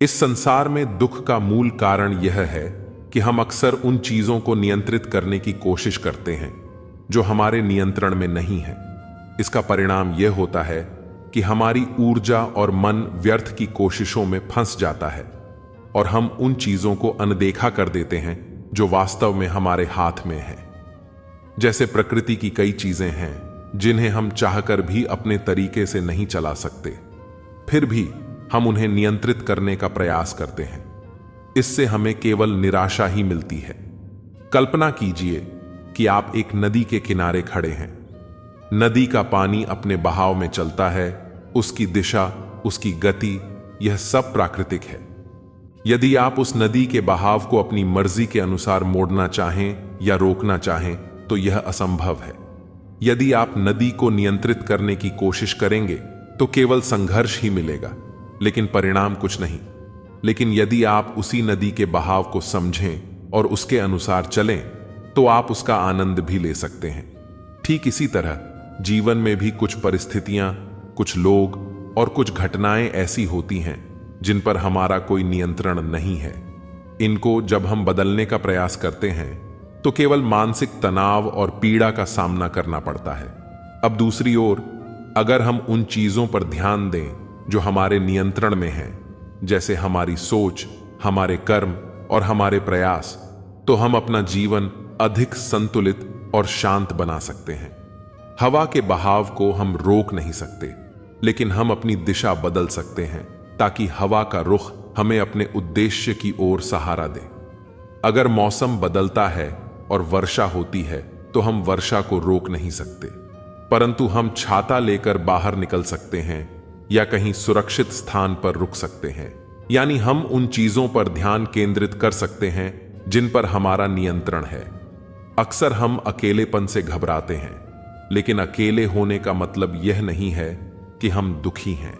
इस संसार में दुख का मूल कारण यह है कि हम अक्सर उन चीजों को नियंत्रित करने की कोशिश करते हैं जो हमारे नियंत्रण में नहीं है। इसका परिणाम यह होता है कि हमारी ऊर्जा और मन व्यर्थ की कोशिशों में फंस जाता है और हम उन चीजों को अनदेखा कर देते हैं जो वास्तव में हमारे हाथ में है। जैसे प्रकृति की कई चीजें हैं जिन्हें हम चाहकर भी अपने तरीके से नहीं चला सकते, फिर भी हम उन्हें नियंत्रित करने का प्रयास करते हैं। इससे हमें केवल निराशा ही मिलती है। कल्पना कीजिए कि आप एक नदी के किनारे खड़े हैं। नदी का पानी अपने बहाव में चलता है, उसकी दिशा, उसकी गति, यह सब प्राकृतिक है। यदि आप उस नदी के बहाव को अपनी मर्जी के अनुसार मोड़ना चाहें या रोकना चाहें तो यह असंभव है। यदि आप नदी को नियंत्रित करने की कोशिश करेंगे तो केवल संघर्ष ही मिलेगा, लेकिन परिणाम कुछ नहीं। लेकिन यदि आप उसी नदी के बहाव को समझें और उसके अनुसार चलें तो आप उसका आनंद भी ले सकते हैं। ठीक इसी तरह जीवन में भी कुछ परिस्थितियां, कुछ लोग और कुछ घटनाएं ऐसी होती हैं जिन पर हमारा कोई नियंत्रण नहीं है। इनको जब हम बदलने का प्रयास करते हैं तो केवल मानसिक तनाव और पीड़ा का सामना करना पड़ता है। अब दूसरी ओर, अगर हम उन चीजों पर ध्यान दें जो हमारे नियंत्रण में हैं, जैसे हमारी सोच, हमारे कर्म और हमारे प्रयास, तो हम अपना जीवन अधिक संतुलित और शांत बना सकते हैं। हवा के बहाव को हम रोक नहीं सकते, लेकिन हम अपनी दिशा बदल सकते हैं ताकि हवा का रुख हमें अपने उद्देश्य की ओर सहारा दे। अगर मौसम बदलता है और वर्षा होती है तो हम वर्षा को रोक नहीं सकते, परंतु हम छाता लेकर बाहर निकल सकते हैं या कहीं सुरक्षित स्थान पर रुक सकते हैं। यानी हम उन चीजों पर ध्यान केंद्रित कर सकते हैं जिन पर हमारा नियंत्रण है। अक्सर हम अकेलेपन से घबराते हैं, लेकिन अकेले होने का मतलब यह नहीं है कि हम दुखी हैं।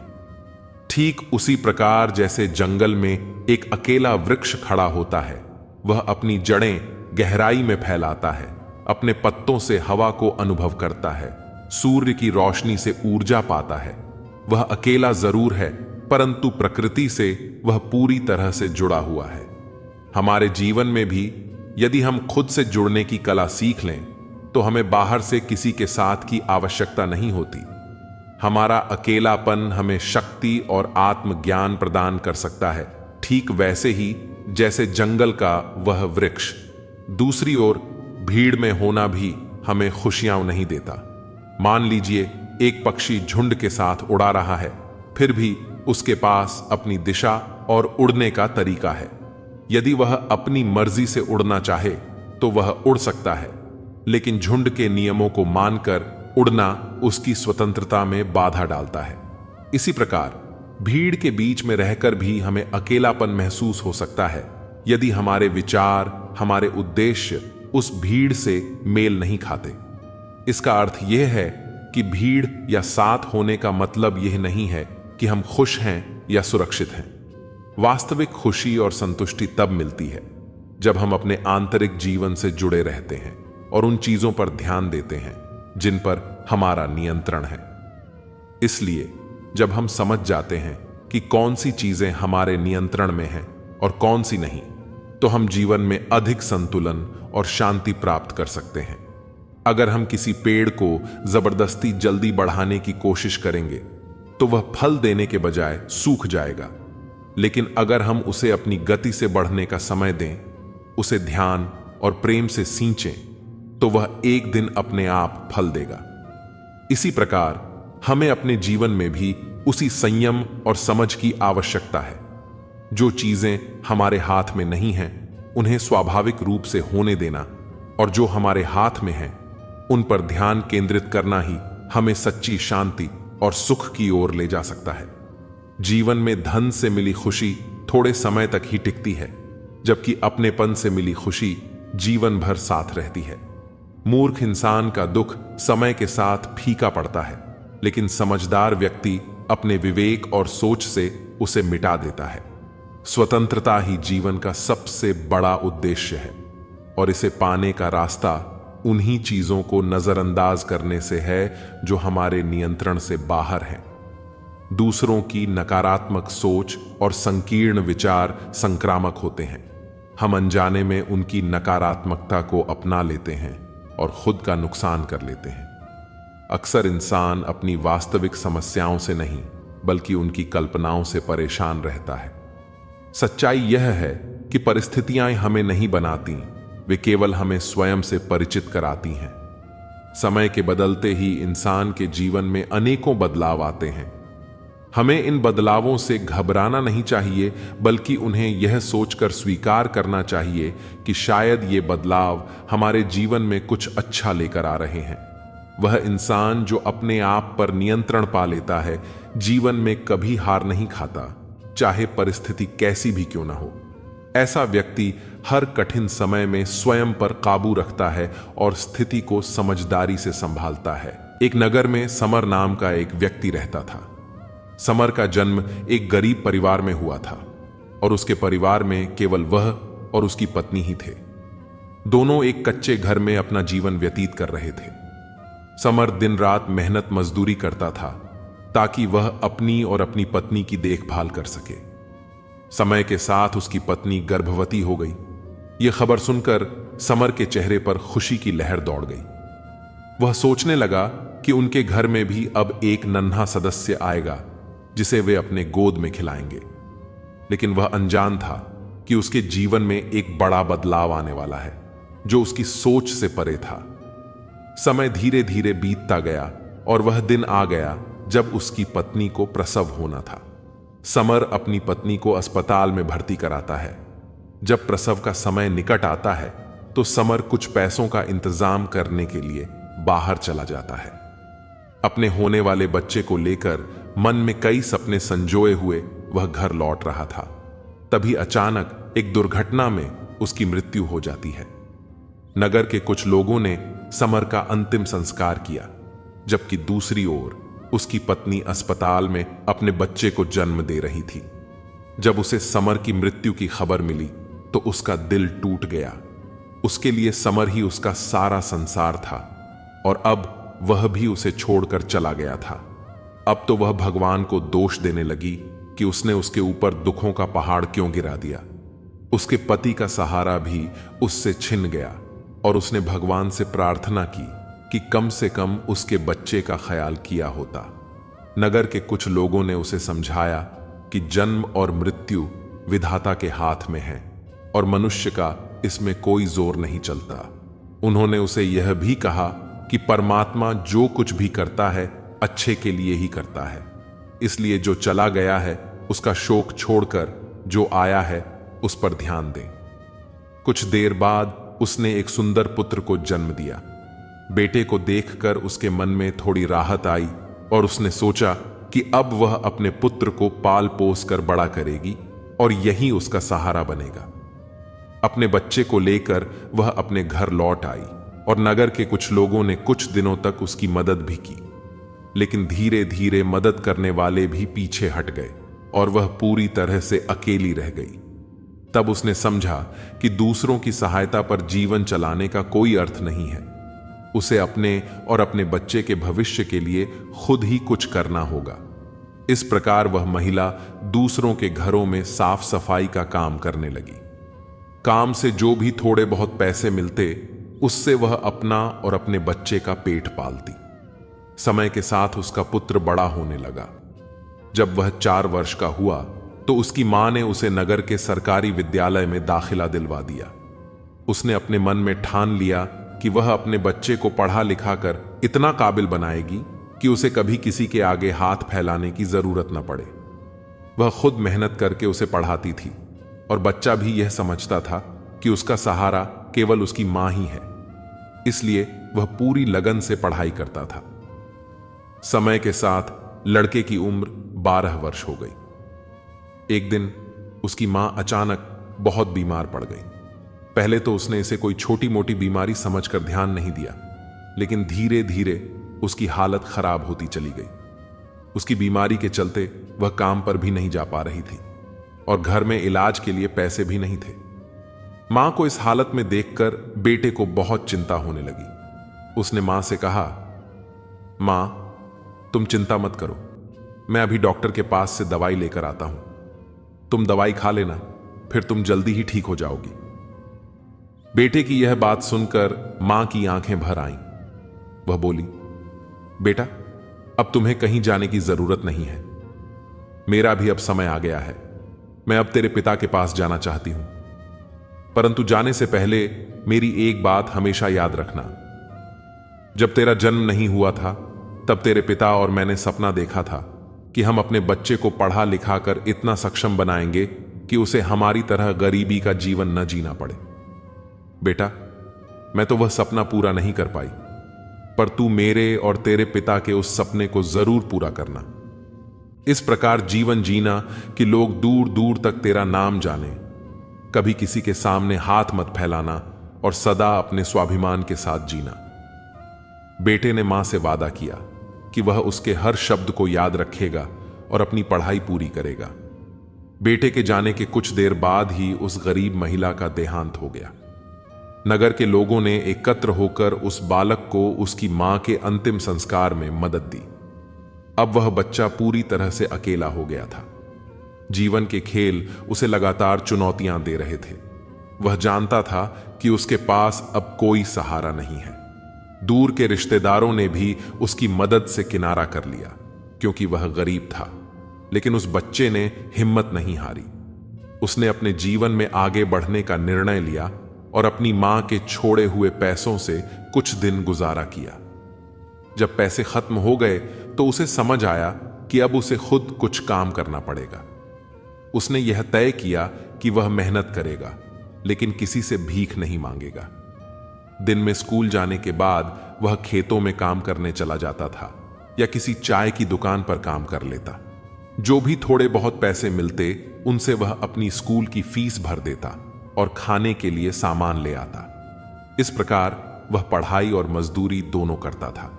ठीक उसी प्रकार जैसे जंगल में एक अकेला वृक्ष खड़ा होता है, वह अपनी जड़ें गहराई में फैलाता है, अपने पत्तों से हवा को अनुभव करता है, सूर्य की रोशनी से ऊर्जा पाता है। वह अकेला जरूर है, परंतु प्रकृति से वह पूरी तरह से जुड़ा हुआ है। हमारे जीवन में भी यदि हम खुद से जुड़ने की कला सीख लें तो हमें बाहर से किसी के साथ की आवश्यकता नहीं होती। हमारा अकेलापन हमें शक्ति और आत्मज्ञान प्रदान कर सकता है, ठीक वैसे ही जैसे जंगल का वह वृक्ष। दूसरी ओर, भीड़ में होना भी हमें खुशियां नहीं देता। मान लीजिए एक पक्षी झुंड के साथ उड़ा रहा है, फिर भी उसके पास अपनी दिशा और उड़ने का तरीका है। यदि वह अपनी मर्जी से उड़ना चाहे तो वह उड़ सकता है, लेकिन झुंड के नियमों को मानकर उड़ना उसकी स्वतंत्रता में बाधा डालता है। इसी प्रकार भीड़ के बीच में रहकर भी हमें अकेलापन महसूस हो सकता है यदि हमारे विचार, हमारे उद्देश्य उस भीड़ से मेल नहीं खाते। इसका अर्थ यह है कि भीड़ या साथ होने का मतलब यह नहीं है कि हम खुश हैं या सुरक्षित हैं। वास्तविक खुशी और संतुष्टि तब मिलती है जब हम अपने आंतरिक जीवन से जुड़े रहते हैं और उन चीजों पर ध्यान देते हैं जिन पर हमारा नियंत्रण है। इसलिए जब हम समझ जाते हैं कि कौन सी चीजें हमारे नियंत्रण में हैं और कौन सी नहीं, तो हम जीवन में अधिक संतुलन और शांति प्राप्त कर सकते हैं। अगर हम किसी पेड़ को जबरदस्ती जल्दी बढ़ाने की कोशिश करेंगे तो वह फल देने के बजाय सूख जाएगा, लेकिन अगर हम उसे अपनी गति से बढ़ने का समय दें, उसे ध्यान और प्रेम से सींचें, तो वह एक दिन अपने आप फल देगा। इसी प्रकार हमें अपने जीवन में भी उसी संयम और समझ की आवश्यकता है। जो चीजें हमारे हाथ में नहीं हैं उन्हें स्वाभाविक रूप से होने देना, और जो हमारे हाथ में हैं उन पर ध्यान केंद्रित करना ही हमें सच्ची शांति और सुख की ओर ले जा सकता है। जीवन में धन से मिली खुशी थोड़े समय तक ही टिकती है, जबकि अपनेपन से मिली खुशी जीवन भर साथ रहती है। मूर्ख इंसान का दुख समय के साथ फीका पड़ता है, लेकिन समझदार व्यक्ति अपने विवेक और सोच से उसे मिटा देता है। स्वतंत्रता ही जीवन का सबसे बड़ा उद्देश्य है, और इसे पाने का रास्ता उन्हीं चीजों को नजरअंदाज करने से है जो हमारे नियंत्रण से बाहर हैं। दूसरों की नकारात्मक सोच और संकीर्ण विचार संक्रामक होते हैं। हम अनजाने में उनकी नकारात्मकता को अपना लेते हैं और खुद का नुकसान कर लेते हैं। अक्सर इंसान अपनी वास्तविक समस्याओं से नहीं बल्कि उनकी कल्पनाओं से परेशान रहता है। सच्चाई यह है कि परिस्थितियां हमें नहीं बनाती, वे केवल हमें स्वयं से परिचित कराती हैं। समय के बदलते ही इंसान के जीवन में अनेकों बदलाव आते हैं। हमें इन बदलावों से घबराना नहीं चाहिए, बल्कि उन्हें यह सोचकर स्वीकार करना चाहिए कि शायद ये बदलाव हमारे जीवन में कुछ अच्छा लेकर आ रहे हैं। वह इंसान जो अपने आप पर नियंत्रण पा लेता है, जीवन में कभी हार नहीं खाता, चाहे परिस्थिति कैसी भी क्यों ना हो। ऐसा व्यक्ति हर कठिन समय में स्वयं पर काबू रखता है और स्थिति को समझदारी से संभालता है। एक नगर में समर नाम का एक व्यक्ति रहता था। समर का जन्म एक गरीब परिवार में हुआ था और उसके परिवार में केवल वह और उसकी पत्नी ही थे। दोनों एक कच्चे घर में अपना जीवन व्यतीत कर रहे थे। समर दिन रात मेहनत मजदूरी करता था ताकि वह अपनी और अपनी पत्नी की देखभाल कर सके। समय के साथ उसकी पत्नी गर्भवती हो गई। यह खबर सुनकर समर के चेहरे पर खुशी की लहर दौड़ गई। वह सोचने लगा कि उनके घर में भी अब एक नन्हा सदस्य आएगा जिसे वे अपने गोद में खिलाएंगे। लेकिन वह अनजान था कि उसके जीवन में एक बड़ा बदलाव आने वाला है जो उसकी सोच से परे था। समय धीरे धीरे बीतता गया और वह दिन आ गया जब उसकी पत्नी को प्रसव होना था। समर अपनी पत्नी को अस्पताल में भर्ती कराता है। जब प्रसव का समय निकट आता है तो समर कुछ पैसों का इंतजाम करने के लिए बाहर चला जाता है। अपने होने वाले बच्चे को लेकर मन में कई सपने संजोए हुए वह घर लौट रहा था। तभी अचानक एक दुर्घटना में उसकी मृत्यु हो जाती है। नगर के कुछ लोगों ने समर का अंतिम संस्कार किया, जबकि दूसरी ओर उसकी पत्नी अस्पताल में अपने बच्चे को जन्म दे रही थी। जब उसे समर की मृत्यु की खबर मिली तो उसका दिल टूट गया। उसके लिए समर ही उसका सारा संसार था और अब वह भी उसे छोड़कर चला गया था। अब तो वह भगवान को दोष देने लगी कि उसने उसके ऊपर दुखों का पहाड़ क्यों गिरा दिया। उसके पति का सहारा भी उससे छिन गया और उसने भगवान से प्रार्थना की कि कम से कम उसके बच्चे का ख्याल किया होता। नगर के कुछ लोगों ने उसे समझाया कि जन्म और मृत्यु विधाता के हाथ में है और मनुष्य का इसमें कोई जोर नहीं चलता। उन्होंने उसे यह भी कहा कि परमात्मा जो कुछ भी करता है अच्छे के लिए ही करता है, इसलिए जो चला गया है उसका शोक छोड़कर जो आया है उस पर ध्यान दें। कुछ देर बाद उसने एक सुंदर पुत्र को जन्म दिया। बेटे को देखकर उसके मन में थोड़ी राहत आई और उसने सोचा कि अब वह अपने पुत्र को पाल पोस कर बड़ा करेगी और यही उसका सहारा बनेगा। अपने बच्चे को लेकर वह अपने घर लौट आई और नगर के कुछ लोगों ने कुछ दिनों तक उसकी मदद भी की, लेकिन धीरे धीरे मदद करने वाले भी पीछे हट गए और वह पूरी तरह से अकेली रह गई। तब उसने समझा कि दूसरों की सहायता पर जीवन चलाने का कोई अर्थ नहीं है। उसे अपने और अपने बच्चे के भविष्य के लिए खुद ही कुछ करना होगा। इस प्रकार वह महिला दूसरों के घरों में साफ सफाई का काम करने लगी। काम से जो भी थोड़े बहुत पैसे मिलते उससे वह अपना और अपने बच्चे का पेट पालती। समय के साथ उसका पुत्र बड़ा होने लगा। जब वह 4 वर्ष का हुआ तो उसकी मां ने उसे नगर के सरकारी विद्यालय में दाखिला दिलवा दिया। उसने अपने मन में ठान लिया कि वह अपने बच्चे को पढ़ा लिखा कर इतना काबिल बनाएगी कि उसे कभी किसी के आगे हाथ फैलाने की जरूरत न पड़े। वह खुद मेहनत करके उसे पढ़ाती थी और बच्चा भी यह समझता था कि उसका सहारा केवल उसकी मां ही है, इसलिए वह पूरी लगन से पढ़ाई करता था। समय के साथ लड़के की उम्र 12 वर्ष हो गई। एक दिन उसकी मां अचानक बहुत बीमार पड़ गई। पहले तो उसने इसे कोई छोटी मोटी बीमारी समझकर ध्यान नहीं दिया, लेकिन धीरे धीरे उसकी हालत खराब होती चली गई। उसकी बीमारी के चलते वह काम पर भी नहीं जा पा रही थी और घर में इलाज के लिए पैसे भी नहीं थे। मां को इस हालत में देखकर बेटे को बहुत चिंता होने लगी। उसने मां से कहा, मां, तुम चिंता मत करो, मैं अभी डॉक्टर के पास से दवाई लेकर आता हूं। तुम दवाई खा लेना, फिर तुम जल्दी ही ठीक हो जाओगी। बेटे की यह बात सुनकर मां की आंखें भर आईं। वह बोली, बेटा, अब तुम्हें कहीं जाने की जरूरत नहीं है। मेरा भी अब समय आ गया है। मैं अब तेरे पिता के पास जाना चाहती हूं, परंतु जाने से पहले मेरी एक बात हमेशा याद रखना। जब तेरा जन्म नहीं हुआ था, तब तेरे पिता और मैंने सपना देखा था कि हम अपने बच्चे को पढ़ा लिखाकर इतना सक्षम बनाएंगे कि उसे हमारी तरह गरीबी का जीवन न जीना पड़े। बेटा, मैं तो वह सपना पूरा नहीं कर पाई, पर तू मेरे और तेरे पिता के उस सपने को जरूर पूरा करना। इस प्रकार जीवन जीना कि लोग दूर दूर तक तेरा नाम जाने। कभी किसी के सामने हाथ मत फैलाना और सदा अपने स्वाभिमान के साथ जीना। बेटे ने मां से वादा किया कि वह उसके हर शब्द को याद रखेगा और अपनी पढ़ाई पूरी करेगा। बेटे के जाने के कुछ देर बाद ही उस गरीब महिला का देहांत हो गया। नगर के लोगों ने एकत्र होकर उस बालक को उसकी मां के अंतिम संस्कार में मदद दी। अब वह बच्चा पूरी तरह से अकेला हो गया था। जीवन के खेल उसे लगातार चुनौतियां दे रहे थे। वह जानता था कि उसके पास अब कोई सहारा नहीं है। दूर के रिश्तेदारों ने भी उसकी मदद से किनारा कर लिया, क्योंकि वह गरीब था। लेकिन उस बच्चे ने हिम्मत नहीं हारी। उसने अपने जीवन में आगे बढ़ने का निर्णय लिया और अपनी मां के छोड़े हुए पैसों से कुछ दिन गुजारा किया। जब पैसे खत्म हो गए तो उसे समझ आया कि अब उसे खुद कुछ काम करना पड़ेगा। उसने यह तय किया कि वह मेहनत करेगा, लेकिन किसी से भीख नहीं मांगेगा। दिन में स्कूल जाने के बाद वह खेतों में काम करने चला जाता था या किसी चाय की दुकान पर काम कर लेता। जो भी थोड़े बहुत पैसे मिलते, उनसे वह अपनी स्कूल की फीस भर देता और खाने के लिए सामान ले आता। इस प्रकार वह पढ़ाई और मजदूरी दोनों करता था।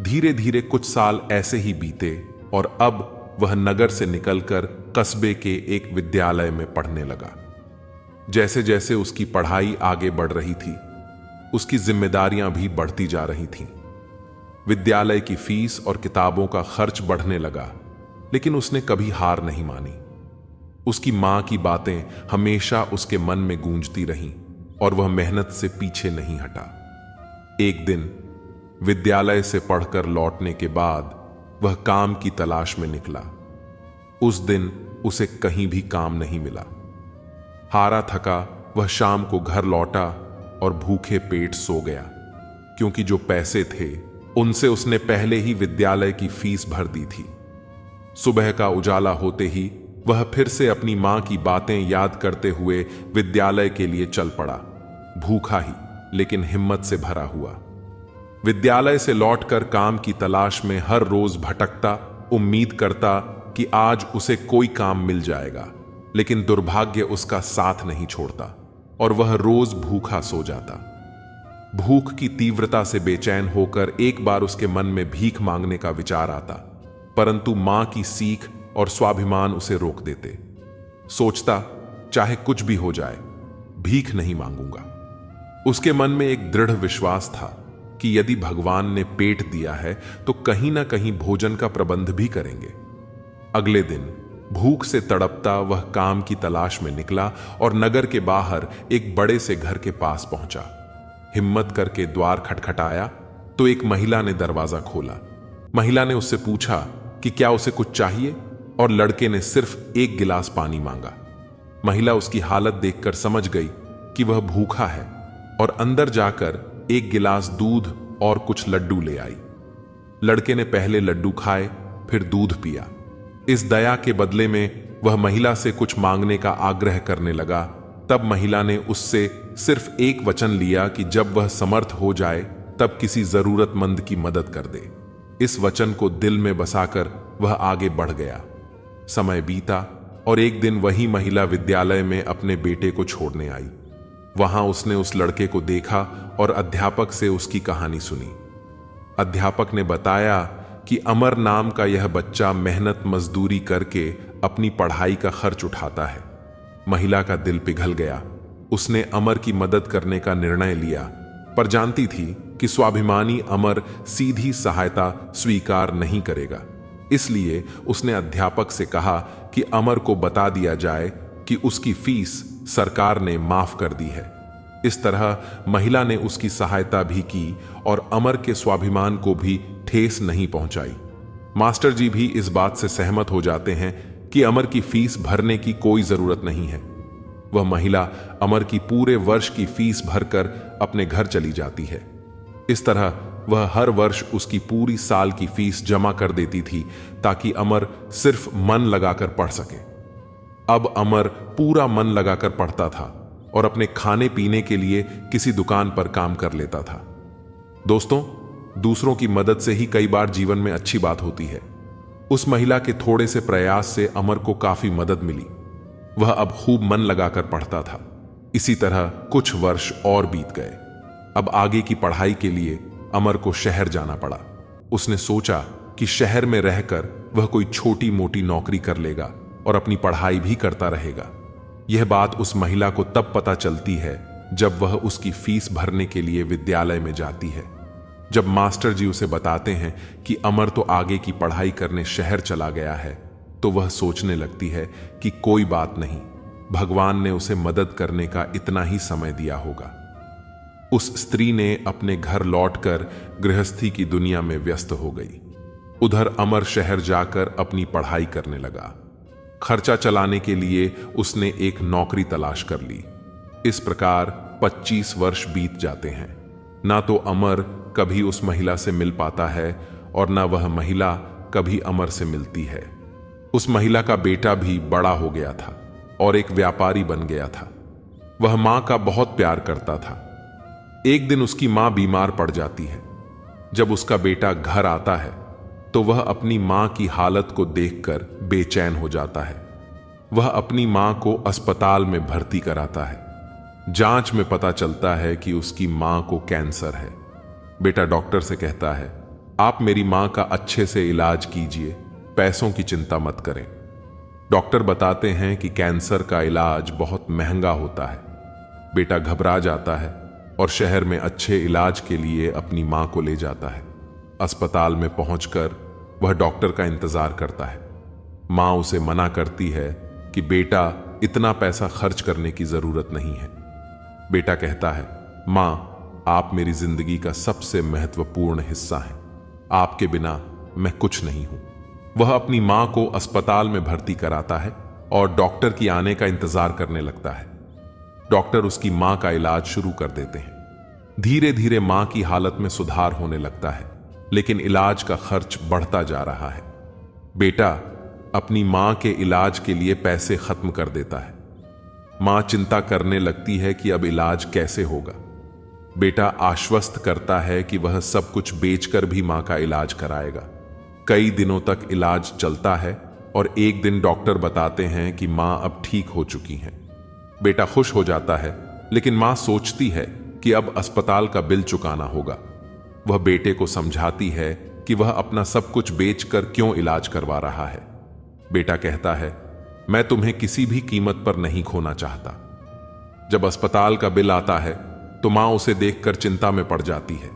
धीरे धीरे कुछ साल ऐसे ही बीते और अब वह नगर से निकलकर कस्बे के एक विद्यालय में पढ़ने लगा। जैसे जैसे उसकी पढ़ाई आगे बढ़ रही थी, उसकी जिम्मेदारियां भी बढ़ती जा रही थीं। विद्यालय की फीस और किताबों का खर्च बढ़ने लगा, लेकिन उसने कभी हार नहीं मानी। उसकी मां की बातें हमेशा उसके मन में गूंजती रहीं और वह मेहनत से पीछे नहीं हटा। एक दिन विद्यालय से पढ़कर लौटने के बाद वह काम की तलाश में निकला। उस दिन उसे कहीं भी काम नहीं मिला। हारा थका वह शाम को घर लौटा और भूखे पेट सो गया, क्योंकि जो पैसे थे उनसे उसने पहले ही विद्यालय की फीस भर दी थी। सुबह का उजाला होते ही वह फिर से अपनी मां की बातें याद करते हुए विद्यालय के लिए चल पड़ा, भूखा ही लेकिन हिम्मत से भरा हुआ। विद्यालय से लौटकर काम की तलाश में हर रोज भटकता, उम्मीद करता कि आज उसे कोई काम मिल जाएगा, लेकिन दुर्भाग्य उसका साथ नहीं छोड़ता और वह रोज भूखा सो जाता। भूख की तीव्रता से बेचैन होकर एक बार उसके मन में भीख मांगने का विचार आता, परंतु मां की सीख और स्वाभिमान उसे रोक देते। सोचता, चाहे कुछ भी हो जाए, भीख नहीं मांगूंगा। उसके मन में एक दृढ़ विश्वास था कि यदि भगवान ने पेट दिया है तो कहीं ना कहीं भोजन का प्रबंध भी करेंगे। अगले दिन भूख से तड़पता वह काम की तलाश में निकला और नगर के बाहर एक बड़े से घर के पास पहुंचा। हिम्मत करके द्वार खटखटाया तो एक महिला ने दरवाजा खोला। महिला ने उससे पूछा कि क्या उसे कुछ चाहिए, और लड़के ने सिर्फ एक गिलास पानी मांगा। महिला उसकी हालत देखकर समझ गई कि वह भूखा है और अंदर जाकर एक गिलास दूध और कुछ लड्डू ले आई। लड़के ने पहले लड्डू खाए, फिर दूध पिया। इस दया के बदले में वह महिला से कुछ मांगने का आग्रह करने लगा। तब महिला ने उससे सिर्फ एक वचन लिया कि जब वह समर्थ हो जाए तब किसी जरूरतमंद की मदद कर दे। इस वचन को दिल में बसाकर वह आगे बढ़ गया। समय बीता और एक दिन वही महिला विद्यालय में अपने बेटे को छोड़ने आई। वहां उसने उस लड़के को देखा और अध्यापक से उसकी कहानी सुनी। अध्यापक ने बताया कि अमर नाम का यह बच्चा मेहनत मजदूरी करके अपनी पढ़ाई का खर्च उठाता है। महिला का दिल पिघल गया। उसने अमर की मदद करने का निर्णय लिया, पर जानती थी कि स्वाभिमानी अमर सीधी सहायता स्वीकार नहीं करेगा। इसलिए उसने अध्यापक से कहा कि अमर को बता दिया जाए कि उसकी फीस सरकार ने माफ कर दी है। इस तरह महिला ने उसकी सहायता भी की और अमर के स्वाभिमान को भी ठेस नहीं पहुंचाई। मास्टर जी भी इस बात से सहमत हो जाते हैं कि अमर की फीस भरने की कोई जरूरत नहीं है। वह महिला अमर की पूरे वर्ष की फीस भरकर अपने घर चली जाती है। इस तरह वह हर वर्ष उसकी पूरी साल की फीस जमा कर देती थी ताकि अमर सिर्फ मन लगाकर पढ़ सके। अब अमर पूरा मन लगाकर पढ़ता था और अपने खाने पीने के लिए किसी दुकान पर काम कर लेता था। दोस्तों, दूसरों की मदद से ही कई बार जीवन में अच्छी बात होती है। उस महिला के थोड़े से प्रयास से अमर को काफी मदद मिली। वह अब खूब मन लगाकर पढ़ता था। इसी तरह कुछ वर्ष और बीत गए। अब आगे की पढ़ाई के लिए अमर को शहर जाना पड़ा। उसने सोचा कि शहर में रहकर वह कोई छोटी मोटी नौकरी कर लेगा और अपनी पढ़ाई भी करता रहेगा। यह बात उस महिला को तब पता चलती है जब वह उसकी फीस भरने के लिए विद्यालय में जाती है। जब मास्टर जी उसे बताते हैं कि अमर तो आगे की पढ़ाई करने शहर चला गया है, तो वह सोचने लगती है कि कोई बात नहीं, भगवान ने उसे मदद करने का इतना ही समय दिया होगा। उस स्त्री ने अपने घर लौटकर गृहस्थी की दुनिया में व्यस्त हो गई। उधर अमर शहर जाकर अपनी पढ़ाई करने लगा। खर्चा चलाने के लिए उसने एक नौकरी तलाश कर ली। इस प्रकार 25 वर्ष बीत जाते हैं। ना तो अमर कभी उस महिला से मिल पाता है और ना वह महिला कभी अमर से मिलती है। उस महिला का बेटा भी बड़ा हो गया था और एक व्यापारी बन गया था। वह मां का बहुत प्यार करता था। एक दिन उसकी मां बीमार पड़ जाती है। जब उसका बेटा घर आता है तो वह अपनी मां की हालत को देखकर बेचैन हो जाता है। वह अपनी मां को अस्पताल में भर्ती कराता है। जांच में पता चलता है कि उसकी मां को कैंसर है। बेटा डॉक्टर से कहता है, आप मेरी मां का अच्छे से इलाज कीजिए, पैसों की चिंता मत करें। डॉक्टर बताते हैं कि कैंसर का इलाज बहुत महंगा होता है। बेटा घबरा जाता है और शहर में अच्छे इलाज के लिए अपनी मां को ले जाता है। अस्पताल में पहुंचकर वह डॉक्टर का इंतजार करता है। मां उसे मना करती है कि बेटा, इतना पैसा खर्च करने की जरूरत नहीं है। बेटा कहता है, मां, आप मेरी जिंदगी का सबसे महत्वपूर्ण हिस्सा हैं। आपके बिना मैं कुछ नहीं हूं। वह अपनी मां को अस्पताल में भर्ती कराता है और डॉक्टर की आने का इंतजार करने लगता है। डॉक्टर उसकी मां का इलाज शुरू कर देते हैं। धीरे धीरे मां की हालत में सुधार होने लगता है, लेकिन इलाज का खर्च बढ़ता जा रहा है। बेटा अपनी मां के इलाज के लिए पैसे खत्म कर देता है। मां चिंता करने लगती है कि अब इलाज कैसे होगा। बेटा आश्वस्त करता है कि वह सब कुछ बेचकर भी मां का इलाज कराएगा। कई दिनों तक इलाज चलता है और एक दिन डॉक्टर बताते हैं कि मां अब ठीक हो चुकी हैं। बेटा खुश हो जाता है, लेकिन मां सोचती है कि अब अस्पताल का बिल चुकाना होगा। वह बेटे को समझाती है कि वह अपना सब कुछ बेचकर क्यों इलाज करवा रहा है। बेटा कहता है, मैं तुम्हें किसी भी कीमत पर नहीं खोना चाहता। जब अस्पताल का बिल आता है तो मां उसे देखकर चिंता में पड़ जाती है,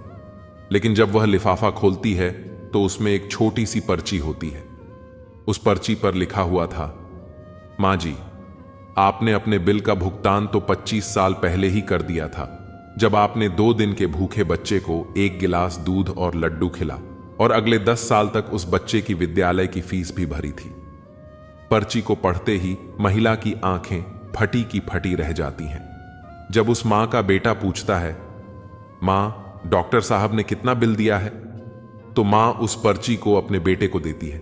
लेकिन जब वह लिफाफा खोलती है तो उसमें एक छोटी सी पर्ची होती है। उस पर्ची पर लिखा हुआ था, मां जी, आपने अपने बिल का भुगतान तो 25 साल पहले ही कर दिया था, जब आपने 2 दिन के भूखे बच्चे को 1 गिलास दूध और लड्डू खिला और अगले 10 साल तक उस बच्चे की विद्यालय की फीस भी भरी थी। पर्ची को पढ़ते ही महिला की आंखें फटी की फटी रह जाती हैं। जब उस मां का बेटा पूछता है, मां, डॉक्टर साहब ने कितना बिल दिया है, तो मां उस पर्ची को अपने बेटे को देती है।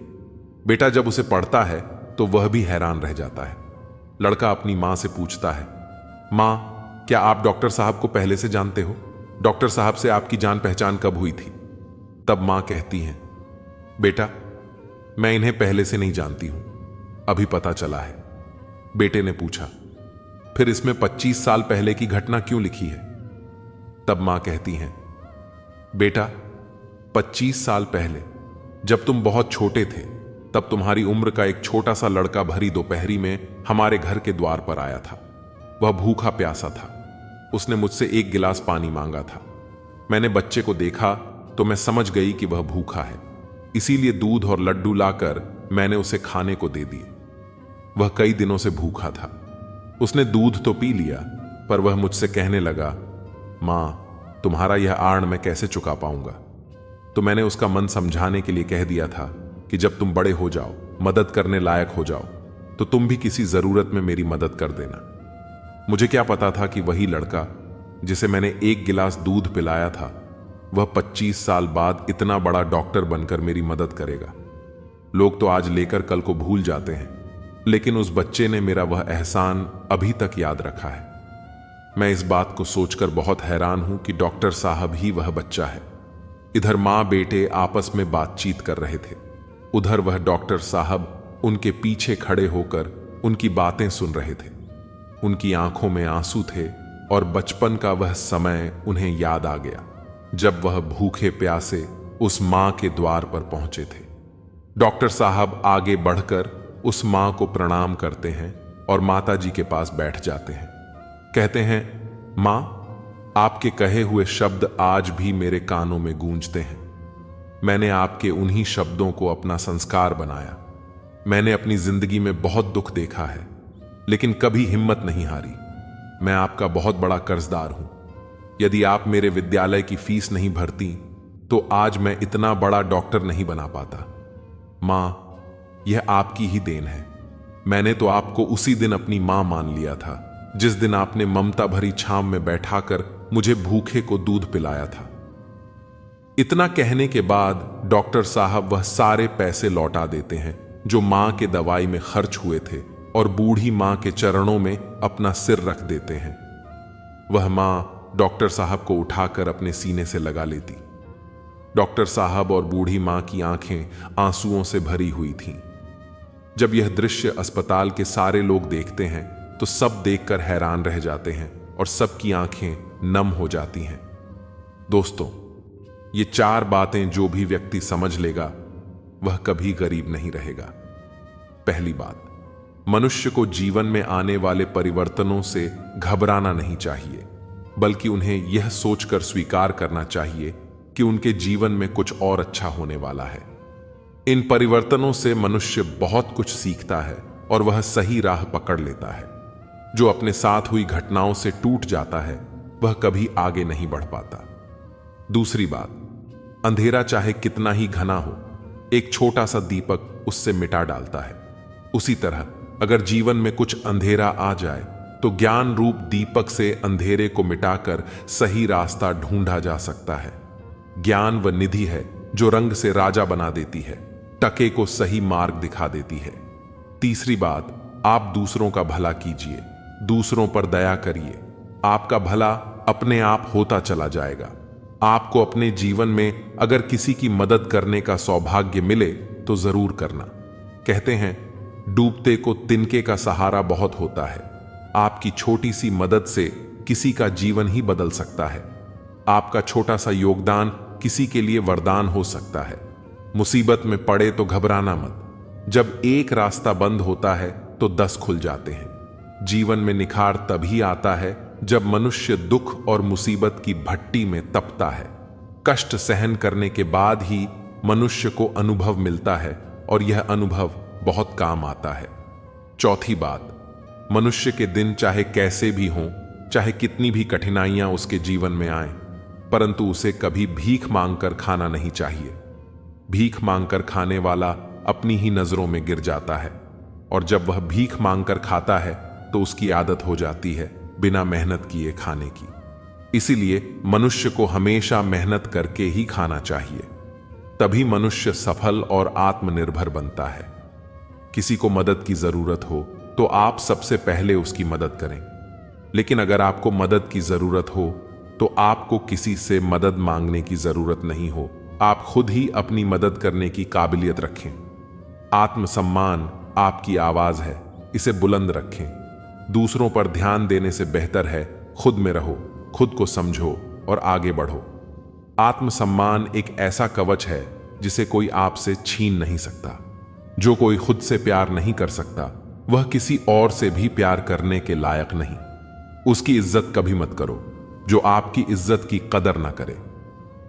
बेटा जब उसे पढ़ता है तो वह भी हैरान रह जाता है। लड़का अपनी मां से पूछता है, मां, क्या आप डॉक्टर साहब को पहले से जानते हो? डॉक्टर साहब से आपकी जान पहचान कब हुई थी? तब मां कहती है, बेटा, मैं इन्हें पहले से नहीं जानती हूं, अभी पता चला है। बेटे ने पूछा, फिर इसमें 25 साल पहले की घटना क्यों लिखी है? तब मां कहती हैं, बेटा, 25 साल पहले जब तुम बहुत छोटे थे, तब तुम्हारी उम्र का एक छोटा सा लड़का भरी दोपहरी में हमारे घर के द्वार पर आया था। वह भूखा प्यासा था। उसने मुझसे 1 गिलास पानी मांगा था। मैंने बच्चे को देखा तो मैं समझ गई कि वह भूखा है। इसीलिए दूध और लड्डू लाकर मैंने उसे खाने को दे दिए। वह कई दिनों से भूखा था। उसने दूध तो पी लिया, पर वह मुझसे कहने लगा, मां, तुम्हारा यह आड़ मैं कैसे चुका पाऊंगा। तो मैंने उसका मन समझाने के लिए कह दिया था कि जब तुम बड़े हो जाओ, मदद करने लायक हो जाओ, तो तुम भी किसी जरूरत में मेरी मदद कर देना। मुझे क्या पता था कि वही लड़का जिसे मैंने एक गिलास दूध पिलाया था, वह 25 साल बाद इतना बड़ा डॉक्टर बनकर मेरी मदद करेगा। लोग तो आज लेकर कल को भूल जाते हैं, लेकिन उस बच्चे ने मेरा वह एहसान अभी तक याद रखा है। मैं इस बात को सोचकर बहुत हैरान हूं कि डॉक्टर साहब ही वह बच्चा है। इधर मां बेटे आपस में बातचीत कर रहे थे, उधर वह डॉक्टर साहब उनके पीछे खड़े होकर उनकी बातें सुन रहे थे। उनकी आंखों में आंसू थे और बचपन का वह समय उन्हें याद आ गया, जब वह भूखे प्यासे उस मां के द्वार पर पहुंचे थे। डॉक्टर साहब आगे बढ़कर उस मां को प्रणाम करते हैं और माता जी के पास बैठ जाते हैं। कहते हैं, मां, आपके कहे हुए शब्द आज भी मेरे कानों में गूंजते हैं। मैंने आपके उन्हीं शब्दों को अपना संस्कार बनाया। मैंने अपनी जिंदगी में बहुत दुख देखा है, लेकिन कभी हिम्मत नहीं हारी। मैं आपका बहुत बड़ा कर्जदार हूं। यदि आप मेरे विद्यालय की फीस नहीं भरती तो आज मैं इतना बड़ा डॉक्टर नहीं बना पाता। मां, यह आपकी ही देन है। मैंने तो आपको उसी दिन अपनी मां मान लिया था जिस दिन आपने ममता भरी छांव में बैठाकर मुझे भूखे को दूध पिलाया था। इतना कहने के बाद डॉक्टर साहब वह सारे पैसे लौटा देते हैं जो मां के दवाई में खर्च हुए थे और बूढ़ी मां के चरणों में अपना सिर रख देते हैं। वह मां डॉक्टर साहब को उठाकर अपने सीने से लगा लेती। डॉक्टर साहब और बूढ़ी मां की आंखें आंसुओं से भरी हुई थीं। जब यह दृश्य अस्पताल के सारे लोग देखते हैं तो सब देखकर हैरान रह जाते हैं और सबकी आंखें नम हो जाती हैं। दोस्तों, ये 4 बातें जो भी व्यक्ति समझ लेगा वह कभी गरीब नहीं रहेगा। पहली बात, मनुष्य को जीवन में आने वाले परिवर्तनों से घबराना नहीं चाहिए, बल्कि उन्हें यह सोचकर स्वीकार करना चाहिए कि उनके जीवन में कुछ और अच्छा होने वाला है। इन परिवर्तनों से मनुष्य बहुत कुछ सीखता है और वह सही राह पकड़ लेता है। जो अपने साथ हुई घटनाओं से टूट जाता है वह कभी आगे नहीं बढ़ पाता। दूसरी बात, अंधेरा चाहे कितना ही घना हो, एक छोटा सा दीपक उससे मिटा डालता है। उसी तरह अगर जीवन में कुछ अंधेरा आ जाए तो ज्ञान रूप दीपक से अंधेरे को मिटाकर सही रास्ता ढूंढा जा सकता है। ज्ञान वह निधि है जो रंग से राजा बना देती है, टके को सही मार्ग दिखा देती है। तीसरी बात, आप दूसरों का भला कीजिए, दूसरों पर दया करिए। आपका भला अपने आप होता चला जाएगा। आपको अपने जीवन में अगर किसी की मदद करने का सौभाग्य मिले तो जरूर करना। कहते हैं, डूबते को तिनके का सहारा बहुत होता है। आपकी छोटी सी मदद से किसी का जीवन ही बदल सकता है। आपका छोटा सा योगदान किसी के लिए वरदान हो सकता है। मुसीबत में पड़े तो घबराना मत। जब एक रास्ता बंद होता है तो 10 खुल जाते हैं। जीवन में निखार तभी आता है जब मनुष्य दुख और मुसीबत की भट्टी में तपता है। कष्ट सहन करने के बाद ही मनुष्य को अनुभव मिलता है और यह अनुभव बहुत काम आता है। चौथी बात, मनुष्य के दिन चाहे कैसे भी हों, चाहे कितनी भी कठिनाइयां उसके जीवन में आएं, परंतु उसे कभी भीख मांगकर खाना नहीं चाहिए। भीख मांगकर खाने वाला अपनी ही नजरों में गिर जाता है और जब वह भीख मांगकर खाता है तो उसकी आदत हो जाती है बिना मेहनत किए खाने की। इसीलिए मनुष्य को हमेशा मेहनत करके ही खाना चाहिए, तभी मनुष्य सफल और आत्मनिर्भर बनता है। किसी को मदद की जरूरत हो तो आप सबसे पहले उसकी मदद करें, लेकिन अगर आपको मदद की जरूरत हो तो आपको किसी से मदद मांगने की जरूरत नहीं हो। आप खुद ही अपनी मदद करने की काबिलियत रखें। आत्मसम्मान आपकी आवाज है, इसे बुलंद रखें। दूसरों पर ध्यान देने से बेहतर है खुद में रहो, खुद को समझो और आगे बढ़ो। आत्मसम्मान एक ऐसा कवच है जिसे कोई आपसे छीन नहीं सकता। जो कोई खुद से प्यार नहीं कर सकता वह किसी और से भी प्यार करने के लायक नहीं। उसकी इज्जत कभी मत करो जो आपकी इज्जत की कदर ना करे।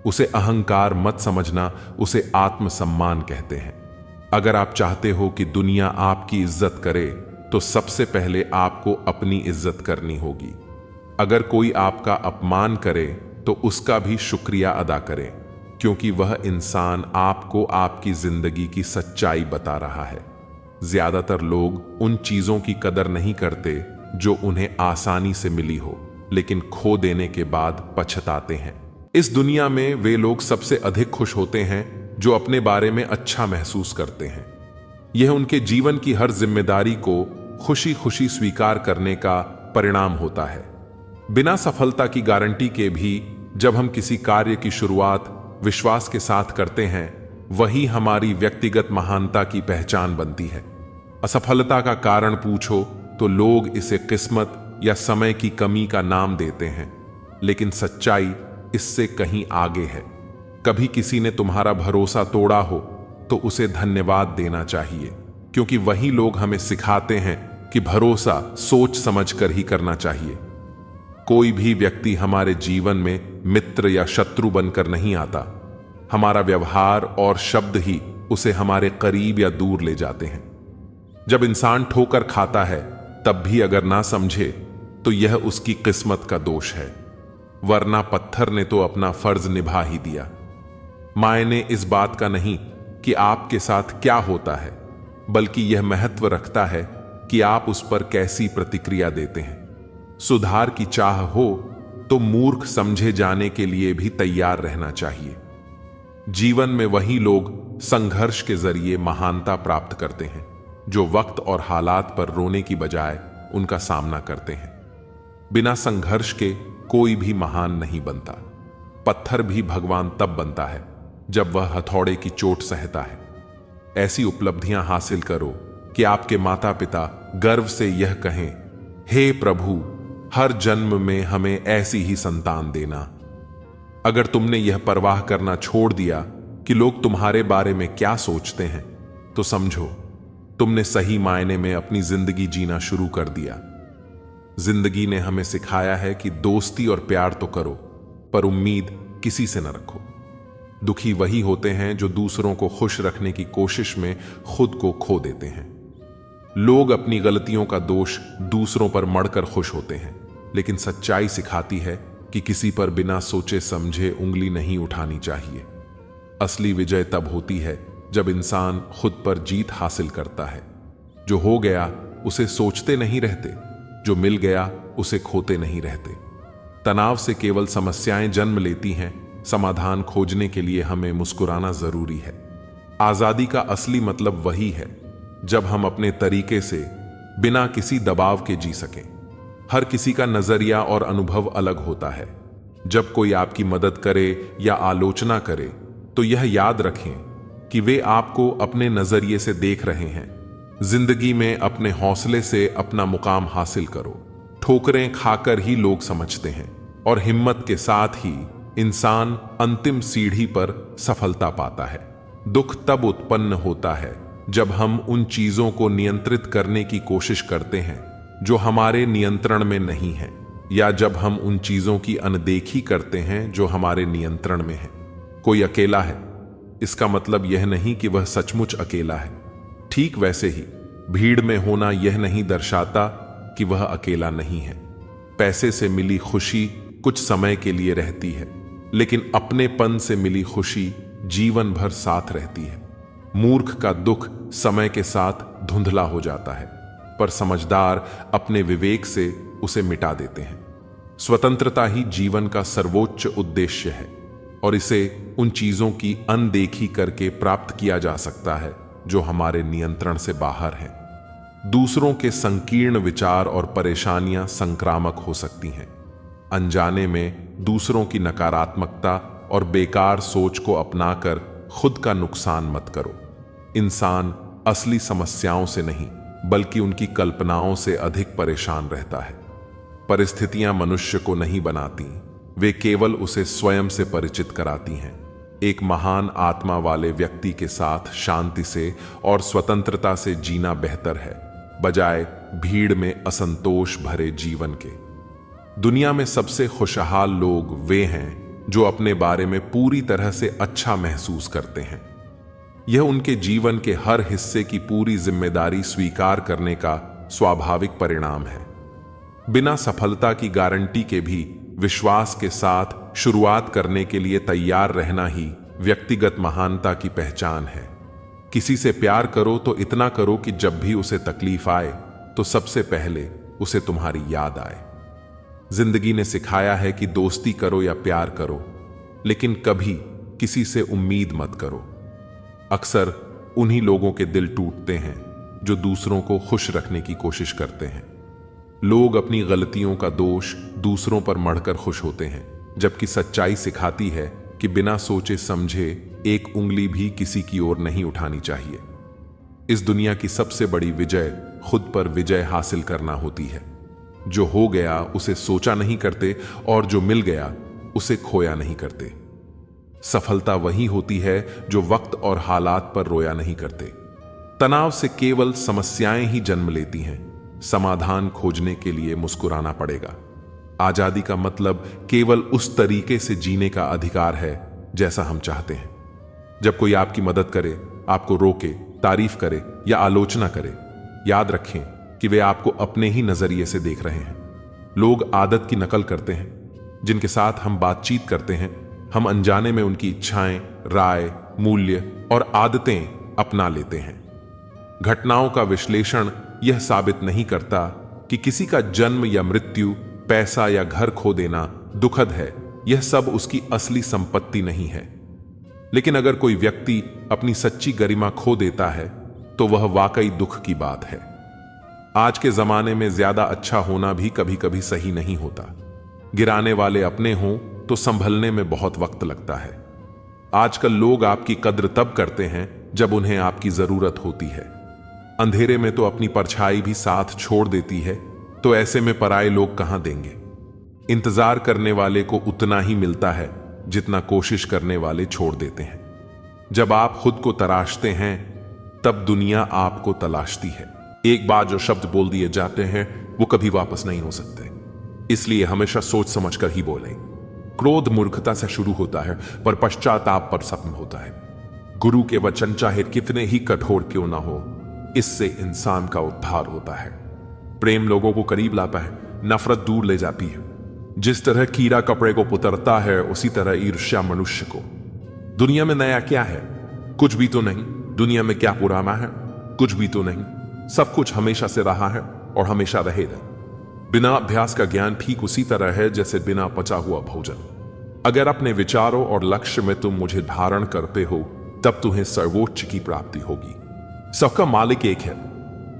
उसे अहंकार मत समझना, उसे आत्मसम्मान कहते हैं। अगर आप चाहते हो कि दुनिया आपकी इज्जत करे तो सबसे पहले आपको अपनी इज्जत करनी होगी। अगर कोई आपका अपमान करे तो उसका भी शुक्रिया अदा करें, क्योंकि वह इंसान आपको आपकी जिंदगी की सच्चाई बता रहा है। ज्यादातर लोग उन चीजों की कदर नहीं करते जो उन्हें आसानी से मिली हो, लेकिन खो देने के बाद पछताते हैं। इस दुनिया में वे लोग सबसे अधिक खुश होते हैं जो अपने बारे में अच्छा महसूस करते हैं। यह उनके जीवन की हर जिम्मेदारी को खुशी खुशी स्वीकार करने का परिणाम होता है। बिना सफलता की गारंटी के भी जब हम किसी कार्य की शुरुआत विश्वास के साथ करते हैं, वही हमारी व्यक्तिगत महानता की पहचान बनती है। असफलता का कारण पूछो तो लोग इसे किस्मत या समय की कमी का नाम देते हैं, लेकिन सच्चाई इससे कहीं आगे है। कभी किसी ने तुम्हारा भरोसा तोड़ा हो तो उसे धन्यवाद देना चाहिए, क्योंकि वही लोग हमें सिखाते हैं कि भरोसा सोच समझकर ही करना चाहिए। कोई भी व्यक्ति हमारे जीवन में मित्र या शत्रु बनकर नहीं आता। हमारा व्यवहार और शब्द ही उसे हमारे करीब या दूर ले जाते हैं। जब इंसान ठोकर खाता है तब भी अगर ना समझे तो यह उसकी किस्मत का दोष है, वरना पत्थर ने तो अपना फर्ज निभा ही दिया। मायने इस बात का नहीं कि आपके साथ क्या होता है, बल्कि यह महत्व रखता है कि आप उस पर कैसी प्रतिक्रिया देते हैं। सुधार की चाह हो तो मूर्ख समझे जाने के लिए भी तैयार रहना चाहिए। जीवन में वही लोग संघर्ष के जरिए महानता प्राप्त करते हैं जो वक्त और हालात पर रोने की बजाय उनका सामना करते हैं। बिना संघर्ष के कोई भी महान नहीं बनता। पत्थर भी भगवान तब बनता है जब वह हथौड़े की चोट सहता है। ऐसी उपलब्धियां हासिल करो कि आपके माता पिता गर्व से यह कहें, हे प्रभु, हर जन्म में हमें ऐसी ही संतान देना। अगर तुमने यह परवाह करना छोड़ दिया कि लोग तुम्हारे बारे में क्या सोचते हैं, तो समझो तुमने सही मायने में अपनी जिंदगी जीना शुरू कर दिया। जिंदगी ने हमें सिखाया है कि दोस्ती और प्यार तो करो, पर उम्मीद किसी से न रखो। दुखी वही होते हैं जो दूसरों को खुश रखने की कोशिश में खुद को खो देते हैं। लोग अपनी गलतियों का दोष दूसरों पर मढ़कर खुश होते हैं, लेकिन सच्चाई सिखाती है कि किसी पर बिना सोचे समझे उंगली नहीं उठानी चाहिए। असली विजय तब होती है जब इंसान खुद पर जीत हासिल करता है। जो हो गया उसे सोचते नहीं रहते, जो मिल गया उसे खोते नहीं रहते। तनाव से केवल समस्याएं जन्म लेती हैं, समाधान खोजने के लिए हमें मुस्कुराना जरूरी है। आजादी का असली मतलब वही है जब हम अपने तरीके से बिना किसी दबाव के जी सकें। हर किसी का नजरिया और अनुभव अलग होता है। जब कोई आपकी मदद करे या आलोचना करे तो यह याद रखें कि वे आपको अपने नजरिए से देख रहे हैं। जिंदगी में अपने हौसले से अपना मुकाम हासिल करो। ठोकरें खाकर ही लोग समझते हैं, और हिम्मत के साथ ही इंसान अंतिम सीढ़ी पर सफलता पाता है। दुख तब उत्पन्न होता है जब हम उन चीजों को नियंत्रित करने की कोशिश करते हैं जो हमारे नियंत्रण में नहीं है, या जब हम उन चीजों की अनदेखी करते हैं जो हमारे नियंत्रण में है। कोई अकेला है, इसका मतलब यह नहीं कि वह सचमुच अकेला है। ठीक वैसे ही भीड़ में होना यह नहीं दर्शाता कि वह अकेला नहीं है। पैसे से मिली खुशी कुछ समय के लिए रहती है, लेकिन अपनेपन से मिली खुशी जीवन भर साथ रहती है। मूर्ख का दुख समय के साथ धुंधला हो जाता है, पर समझदार अपने विवेक से उसे मिटा देते हैं। स्वतंत्रता ही जीवन का सर्वोच्च उद्देश्य है, और इसे उन चीजों की अनदेखी करके प्राप्त किया जा सकता है जो हमारे नियंत्रण से बाहर है। दूसरों के संकीर्ण विचार और परेशानियां संक्रामक हो सकती हैं। अनजाने में दूसरों की नकारात्मकता और बेकार सोच को अपनाकर खुद का नुकसान मत करो। इंसान असली समस्याओं से नहीं, बल्कि उनकी कल्पनाओं से अधिक परेशान रहता है। परिस्थितियां मनुष्य को नहीं बनाती, वे केवल उसे स्वयं से परिचित कराती हैं। एक महान आत्मा वाले व्यक्ति के साथ शांति से और स्वतंत्रता से जीना बेहतर है, बजाय भीड़ में असंतोष भरे जीवन के। दुनिया में सबसे खुशहाल लोग वे हैं जो अपने बारे में पूरी तरह से अच्छा महसूस करते हैं। यह उनके जीवन के हर हिस्से की पूरी जिम्मेदारी स्वीकार करने का स्वाभाविक परिणाम है। बिना सफलता की गारंटी के भी विश्वास के साथ शुरुआत करने के लिए तैयार रहना ही व्यक्तिगत महानता की पहचान है। किसी से प्यार करो तो इतना करो कि जब भी उसे तकलीफ आए तो सबसे पहले उसे तुम्हारी याद आए। जिंदगी ने सिखाया है कि दोस्ती करो या प्यार करो, लेकिन कभी किसी से उम्मीद मत करो। अक्सर उन्हीं लोगों के दिल टूटते हैं जो दूसरों को खुश रखने की कोशिश करते हैं। लोग अपनी गलतियों का दोष दूसरों पर मढ़कर खुश होते हैं, जबकि सच्चाई सिखाती है कि बिना सोचे समझे एक उंगली भी किसी की ओर नहीं उठानी चाहिए। इस दुनिया की सबसे बड़ी विजय खुद पर विजय हासिल करना होती है। जो हो गया उसे सोचा नहीं करते और जो मिल गया उसे खोया नहीं करते। सफलता वही होती है जो वक्त और हालात पर रोया नहीं करते। तनाव से केवल समस्याएं ही जन्म लेती हैं। समाधान खोजने के लिए मुस्कुराना पड़ेगा। आजादी का मतलब केवल उस तरीके से जीने का अधिकार है जैसा हम चाहते हैं। जब कोई आपकी मदद करे, आपको रोके, तारीफ करे या आलोचना करे, याद रखें कि वे आपको अपने ही नजरिए से देख रहे हैं। लोग आदत की नकल करते हैं। जिनके साथ हम बातचीत करते हैं, हम अनजाने में उनकी इच्छाएं, राय, मूल्य और आदतें अपना लेते हैं। घटनाओं का विश्लेषण यह साबित नहीं करता कि किसी का जन्म या मृत्यु, पैसा या घर खो देना दुखद है। यह सब उसकी असली संपत्ति नहीं है। लेकिन अगर कोई व्यक्ति अपनी सच्ची गरिमा खो देता है तो वह वाकई दुख की बात है। आज के जमाने में ज्यादा अच्छा होना भी कभी कभी सही नहीं होता। गिराने वाले अपने हों तो संभलने में बहुत वक्त लगता है। आजकल लोग आपकी कद्र तब करते हैं जब उन्हें आपकी जरूरत होती है। अंधेरे में तो अपनी परछाई भी साथ छोड़ देती है, तो ऐसे में पराये लोग कहां देंगे। इंतजार करने वाले को उतना ही मिलता है जितना कोशिश करने वाले छोड़ देते हैं। जब आप खुद को तराशते हैं तब दुनिया आपको तलाशती है। एक बार जो शब्द बोल दिए जाते हैं वो कभी वापस नहीं हो सकते, इसलिए हमेशा सोच समझकर ही बोलें। क्रोध मूर्खता से शुरू होता है पर पश्चाताप पर खत्म होता है। गुरु के वचन चाहे कितने ही कठोर क्यों ना हो, इससे इंसान का उद्धार होता है। प्रेम लोगों को करीब लाता है, नफरत दूर ले जाती है। जिस तरह कीड़ा कपड़े को पुतरता है, उसी तरह ईर्ष्या मनुष्य को। दुनिया में नया क्या है? कुछ भी तो नहीं। दुनिया में क्या पुराना है? कुछ भी तो नहीं। सब कुछ हमेशा से रहा है और हमेशा रहेगा। बिना अभ्यास का ज्ञान ठीक उसी तरह है जैसे बिना पचा हुआ भोजन। अगर अपने विचारों और लक्ष्य में तुम मुझे धारण करते हो तब तुम्हें सर्वोच्च की प्राप्ति होगी। सबका मालिक एक है।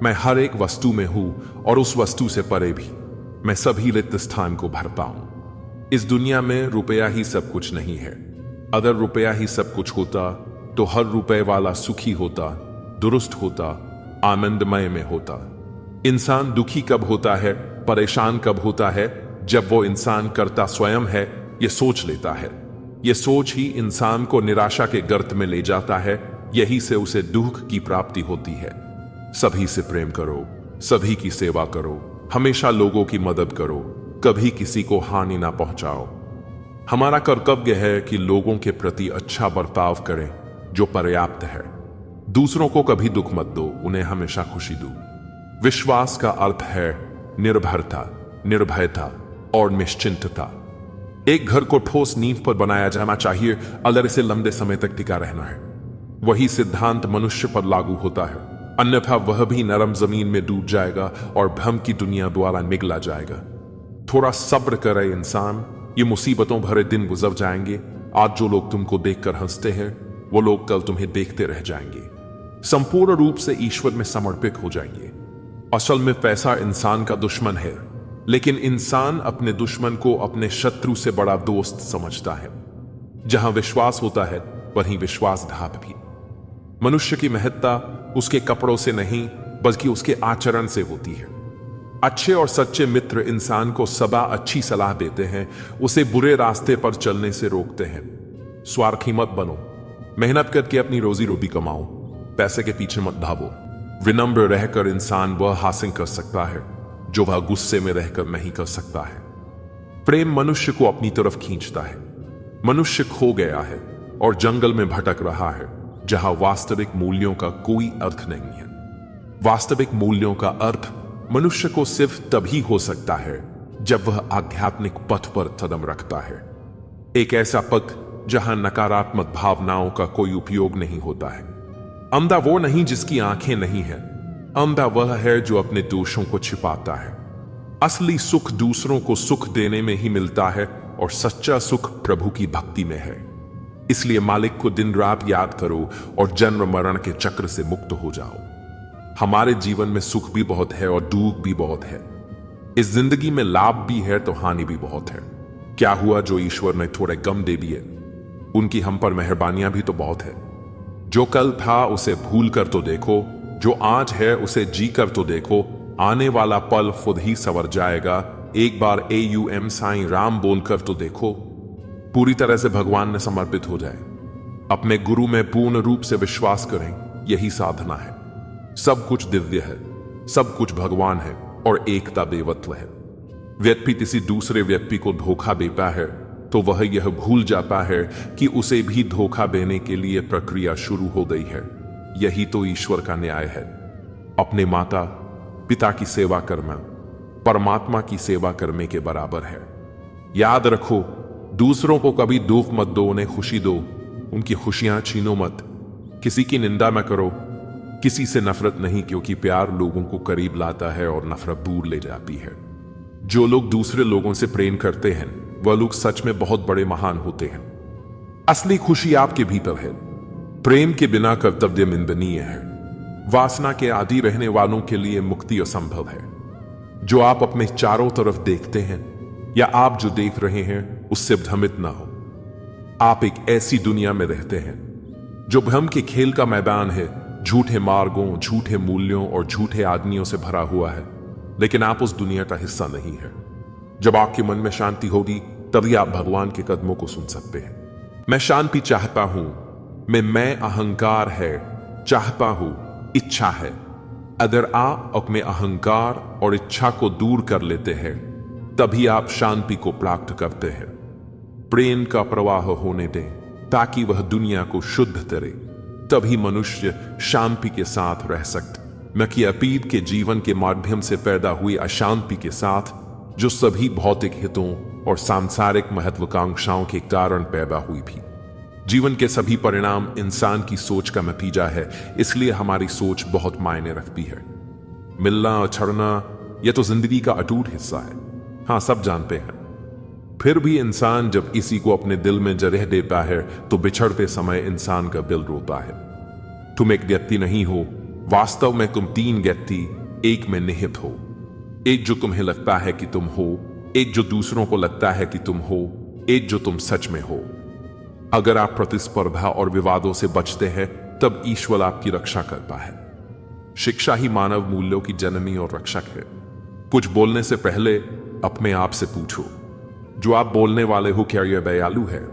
मैं हर एक वस्तु में हूं और उस वस्तु से परे भी। मैं सभी रिक्त स्थान को भरता हूं। इस दुनिया में रुपया ही सब कुछ नहीं है। अगर रुपया ही सब कुछ होता तो हर रुपए वाला सुखी होता, दुरुस्त होता, आनंदमय में होता। इंसान दुखी कब होता है, परेशान कब होता है? जब वो इंसान करता स्वयं है, ये सोच लेता है। ये सोच ही इंसान को निराशा के गर्त में ले जाता है। यही से उसे दुख की प्राप्ति होती है। सभी से प्रेम करो, सभी की सेवा करो, हमेशा लोगों की मदद करो, कभी किसी को हानि ना पहुंचाओ। हमारा कर्तव्य है कि लोगों के प्रति अच्छा बर्ताव करें जो पर्याप्त है। दूसरों को कभी दुख मत दो, उन्हें हमेशा खुशी दो। विश्वास का अर्थ है निर्भरता, निर्भयता और निश्चिंतता। एक घर को ठोस नींव पर बनाया जाना चाहिए अगर इसे लंबे समय तक टिका रहना है। वही सिद्धांत मनुष्य पर लागू होता है, अन्यथा वह भी नरम जमीन में डूब जाएगा और भ्रम की दुनिया द्वारा निगला जाएगा। थोड़ा सब्र करे इंसान, ये मुसीबतों भरे दिन गुजर जाएंगे। आज जो लोग तुमको देखकर हंसते हैं वो लोग कल तुम्हें देखते रह जाएंगे। संपूर्ण रूप से ईश्वर में समर्पित हो जाएंगे। असल में पैसा इंसान का दुश्मन है, लेकिन इंसान अपने दुश्मन को अपने शत्रु से बड़ा दोस्त समझता है। जहां विश्वास होता है वहीं विश्वासघात भी। मनुष्य की महत्ता उसके कपड़ों से नहीं बल्कि उसके आचरण से होती है। अच्छे और सच्चे मित्र इंसान को सदा अच्छी सलाह देते हैं, उसे बुरे रास्ते पर चलने से रोकते हैं। स्वार्थी मत बनो, मेहनत करके अपनी रोजी रोटी कमाओ, पैसे के पीछे मत भागो। विनम्र रहकर इंसान वह हासिल कर सकता है जो वह गुस्से में रहकर नहीं कर सकता है। प्रेम मनुष्य को अपनी तरफ खींचता है। मनुष्य खो गया है और जंगल में भटक रहा है, जहां वास्तविक मूल्यों का कोई अर्थ नहीं है। वास्तविक मूल्यों का अर्थ मनुष्य को सिर्फ तभी हो सकता है जब वह आध्यात्मिक पथ पर कदम रखता है। एक ऐसा पथ जहां नकारात्मक भावनाओं का कोई उपयोग नहीं होता है। अंधा वो नहीं जिसकी आंखें नहीं है, अंधा वह है जो अपने दोषों को छिपाता है। असली सुख दूसरों को सुख देने में ही मिलता है और सच्चा सुख प्रभु की भक्ति में है। इसलिए मालिक को दिन रात याद करो और जन्म मरण के चक्र से मुक्त हो जाओ। हमारे जीवन में सुख भी बहुत है और दुख भी बहुत है। इस जिंदगी में लाभ भी है तो हानि भी बहुत है। क्या हुआ जो ईश्वर ने थोड़े गम दे दिए, उनकी हम पर मेहरबानियां भी तो बहुत है। जो कल था उसे भूल कर तो देखो, जो आज है उसे जी कर तो देखो, आने वाला पल खुद ही संवर जाएगा। एक बार AUM साईं राम बोलकर तो देखो। पूरी तरह से भगवान में समर्पित हो जाए, अपने गुरु में पूर्ण रूप से विश्वास करें, यही साधना है। सब कुछ दिव्य है, सब कुछ भगवान है और एकता देवत्व है। व्यक्ति किसी दूसरे व्यक्ति को धोखा देता है तो वह यह भूल जाता है कि उसे भी धोखा देने के लिए प्रक्रिया शुरू हो गई है। यही तो ईश्वर का न्याय है। अपने माता पिता की सेवा करना परमात्मा की सेवा करने के बराबर है। याद रखो, दूसरों को कभी दुख मत दो, उन्हें खुशी दो। उनकी खुशियां छीनो मत। किसी की निंदा न करो, किसी से नफरत नहीं, क्योंकि प्यार लोगों को करीब लाता है और नफरत दूर ले जाती है। जो लोग दूसरे लोगों से प्रेम करते हैं वह लोग सच में बहुत बड़े महान होते हैं। असली खुशी आपके भीतर है। प्रेम के बिना कर्तव्य निंदनीय है। वासना के आदि रहने वालों के लिए मुक्ति असंभव है। जो आप अपने चारों तरफ देखते हैं या आप जो देख रहे हैं उससे भ्रमित ना हो। आप एक ऐसी दुनिया में रहते हैं जो भ्रम के खेल का मैदान है, झूठे मार्गों, झूठे मूल्यों और झूठे आदमियों से भरा हुआ है। लेकिन आप उस दुनिया का हिस्सा नहीं है। जब आपके मन में शांति होगी तभी आप भगवान के कदमों को सुन सकते हैं। मैं शांति चाहता हूं, मैं अहंकार है चाहता हूं, इच्छा है। अगर आप अपने अहंकार और इच्छा को दूर कर लेते हैं तभी आप शांति को प्राप्त करते हैं। प्रेम का प्रवाह होने दें ताकि वह दुनिया को शुद्ध करे, तभी मनुष्य शांति के साथ रह सकता। न कि अतीत के जीवन के माध्यम से पैदा हुई अशांति के साथ, जो सभी भौतिक हितों और सांसारिक महत्वाकांक्षाओं के कारण पैदा हुई थी। जीवन के सभी परिणाम इंसान की सोच का नतीजा है, इसलिए हमारी सोच बहुत मायने रखती है। मिलना और छड़ना यह तो जिंदगी का अटूट हिस्सा है, हाँ सब जानते हैं। फिर भी इंसान जब इसी को अपने दिल में जगह देता है तो बिछड़ते समय इंसान का दिल रोता है। तुम एक व्यक्ति नहीं हो, वास्तव में तुम तीन व्यक्ति एक में निहित हो। एक जो तुम्हें लगता है कि तुम हो, एक जो दूसरों को लगता है कि तुम हो, एक जो तुम सच में हो। अगर आप प्रतिस्पर्धा और विवादों से बचते हैं तब ईश्वर आपकी रक्षा करता है। शिक्षा ही मानव मूल्यों की जननी और रक्षक है। कुछ बोलने से पहले अपने आप से पूछो, जो आप बोलने वाले हो क्या यह दयालु है,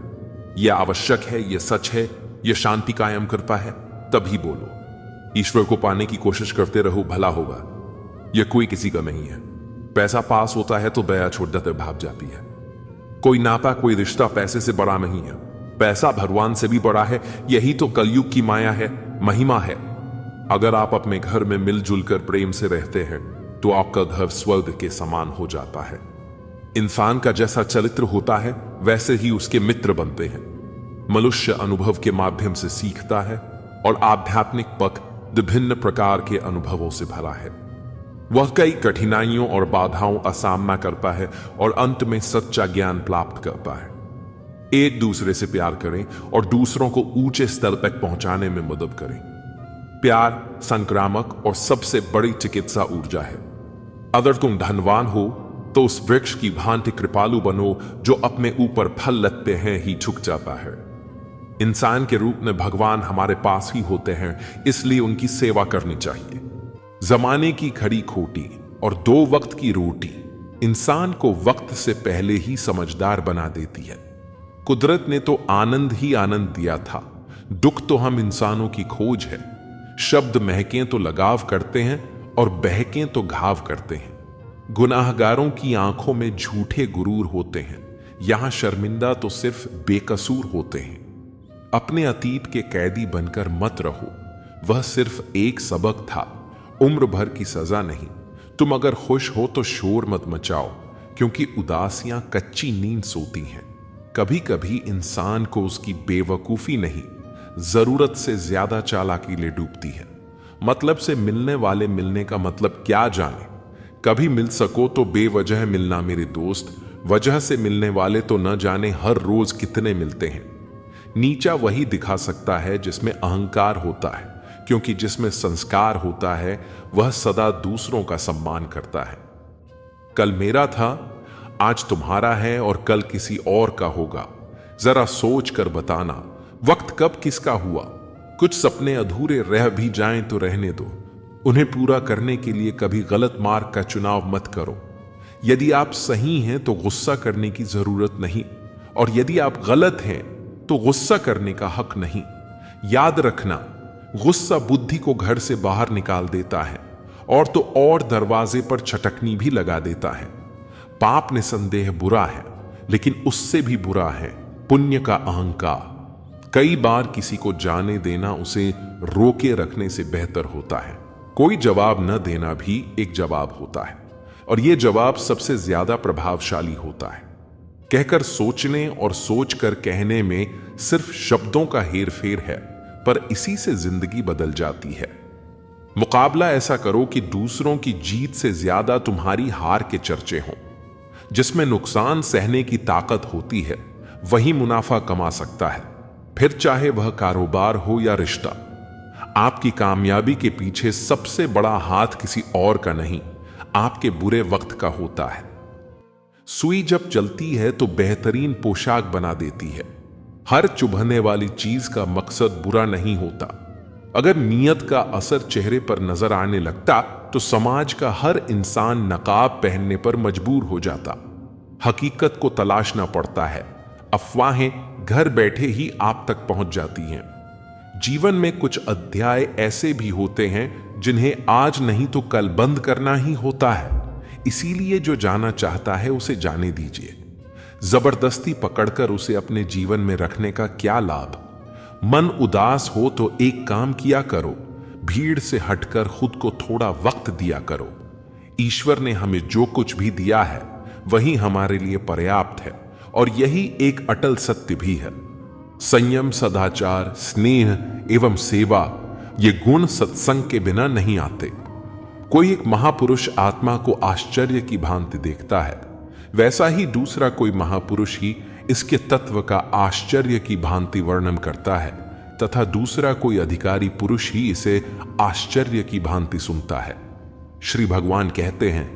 यह आवश्यक है, यह सच है, यह शांति कायम करता है, तभी बोलो। ईश्वर को पाने की कोशिश करते रहो, भला होगा। यह कोई किसी का नहीं है। पैसा पास होता है तो दया छोड़ते भाग जाती है। कोई नाता कोई रिश्ता पैसे से बड़ा नहीं है। पैसा भगवान से भी बड़ा है। यही तो कलयुग की माया है, महिमा है। अगर आप अपने घर में मिलजुल कर प्रेम से रहते हैं तो आपका घर स्वर्ग के समान हो जाता है। इंसान का जैसा चरित्र होता है वैसे ही उसके मित्र बनते हैं। मनुष्य अनुभव के माध्यम से सीखता है और आध्यात्मिक पथ विभिन्न प्रकार के अनुभवों से भरा है। वह कई कठिनाइयों और बाधाओं का सामना करता है और अंत में सच्चा ज्ञान प्राप्त करता है। एक दूसरे से प्यार करें और दूसरों को ऊंचे स्तर तक पहुंचाने में मदद करें। प्यार संक्रामक और सबसे बड़ी चिकित्सा ऊर्जा है। अगर तुम धनवान हो तो उस वृक्ष की भांति कृपालु बनो जो अपने ऊपर फल लगते हैं ही झुक जाता है। इंसान के रूप में भगवान हमारे पास ही होते हैं, इसलिए उनकी सेवा करनी चाहिए। जमाने की घड़ी खोटी और 2 वक्त की रोटी इंसान को वक्त से पहले ही समझदार बना देती है। कुदरत ने तो आनंद ही आनंद दिया था। दुख तो हम इंसानों की खोज है। शब्द महकें तो लगाव करते हैं और बहकें तो घाव करते हैं। गुनाहगारों की आंखों में झूठे गुरूर होते हैं, यहां शर्मिंदा तो सिर्फ बेकसूर होते हैं। अपने अतीत के कैदी बनकर मत रहो, वह सिर्फ एक सबक था, उम्र भर की सजा नहीं। तुम अगर खुश हो तो शोर मत मचाओ, क्योंकि उदासियां कच्ची नींद सोती हैं। कभी कभी इंसान को उसकी बेवकूफी नहीं, जरूरत से ज्यादा चालाकी ले डूबती है। मतलब से मिलने वाले मिलने का मतलब क्या जाने। कभी मिल सको तो बेवजह मिलना मेरे दोस्त, वजह से मिलने वाले तो न जाने हर रोज कितने मिलते हैं। नीचा वही दिखा सकता है जिसमें अहंकार होता है, क्योंकि जिसमें संस्कार होता है वह सदा दूसरों का सम्मान करता है। कल मेरा था, आज तुम्हारा है और कल किसी और का होगा। जरा सोच कर बताना, वक्त कब किसका हुआ। कुछ सपने अधूरे रह भी जाएं तो रहने दो, उन्हें पूरा करने के लिए कभी गलत मार्ग का चुनाव मत करो। यदि आप सही हैं तो गुस्सा करने की जरूरत नहीं, और यदि आप गलत हैं तो गुस्सा करने का हक नहीं। याद रखना, गुस्सा बुद्धि को घर से बाहर निकाल देता है और तो और दरवाजे पर छटकनी भी लगा देता है। पाप निसंदेह बुरा है, लेकिन उससे भी बुरा है पुण्य का अहंकार। कई बार किसी को जाने देना उसे रोके रखने से बेहतर होता है। कोई जवाब न देना भी एक जवाब होता है, और यह जवाब सबसे ज्यादा प्रभावशाली होता है। कहकर सोचने और सोचकर कहने में सिर्फ शब्दों का हेरफेर है, पर इसी से जिंदगी बदल जाती है। मुकाबला ऐसा करो कि दूसरों की जीत से ज्यादा तुम्हारी हार के चर्चे हों। जिसमें नुकसान सहने की ताकत होती है वही मुनाफा कमा सकता है, फिर चाहे वह कारोबार हो या रिश्ता। आपकी कामयाबी के पीछे सबसे बड़ा हाथ किसी और का नहीं, आपके बुरे वक्त का होता है। सुई जब चलती है तो बेहतरीन पोशाक बना देती है। हर चुभने वाली चीज का मकसद बुरा नहीं होता। अगर नीयत का असर चेहरे पर नजर आने लगता तो समाज का हर इंसान नकाब पहनने पर मजबूर हो जाता। हकीकत को तलाशना पड़ता है, अफवाहें घर बैठे ही आप तक पहुंच जाती हैं। जीवन में कुछ अध्याय ऐसे भी होते हैं जिन्हें आज नहीं तो कल बंद करना ही होता है। इसीलिए जो जाना चाहता है उसे जाने दीजिए। जबरदस्ती पकड़कर उसे अपने जीवन में रखने का क्या लाभ। मन उदास हो तो एक काम किया करो, भीड़ से हटकर खुद को थोड़ा वक्त दिया करो। ईश्वर ने हमें जो कुछ भी दिया है वही हमारे लिए पर्याप्त है, और यही एक अटल सत्य भी है। संयम, सदाचार, स्नेह एवं सेवा, ये गुण सत्संग के बिना नहीं आते। कोई एक महापुरुष आत्मा को आश्चर्य की भांति देखता है, वैसा ही दूसरा कोई महापुरुष ही इसके तत्व का आश्चर्य की भांति वर्णन करता है, तथा दूसरा कोई अधिकारी पुरुष ही इसे आश्चर्य की भांति सुनता है। श्री भगवान कहते हैं,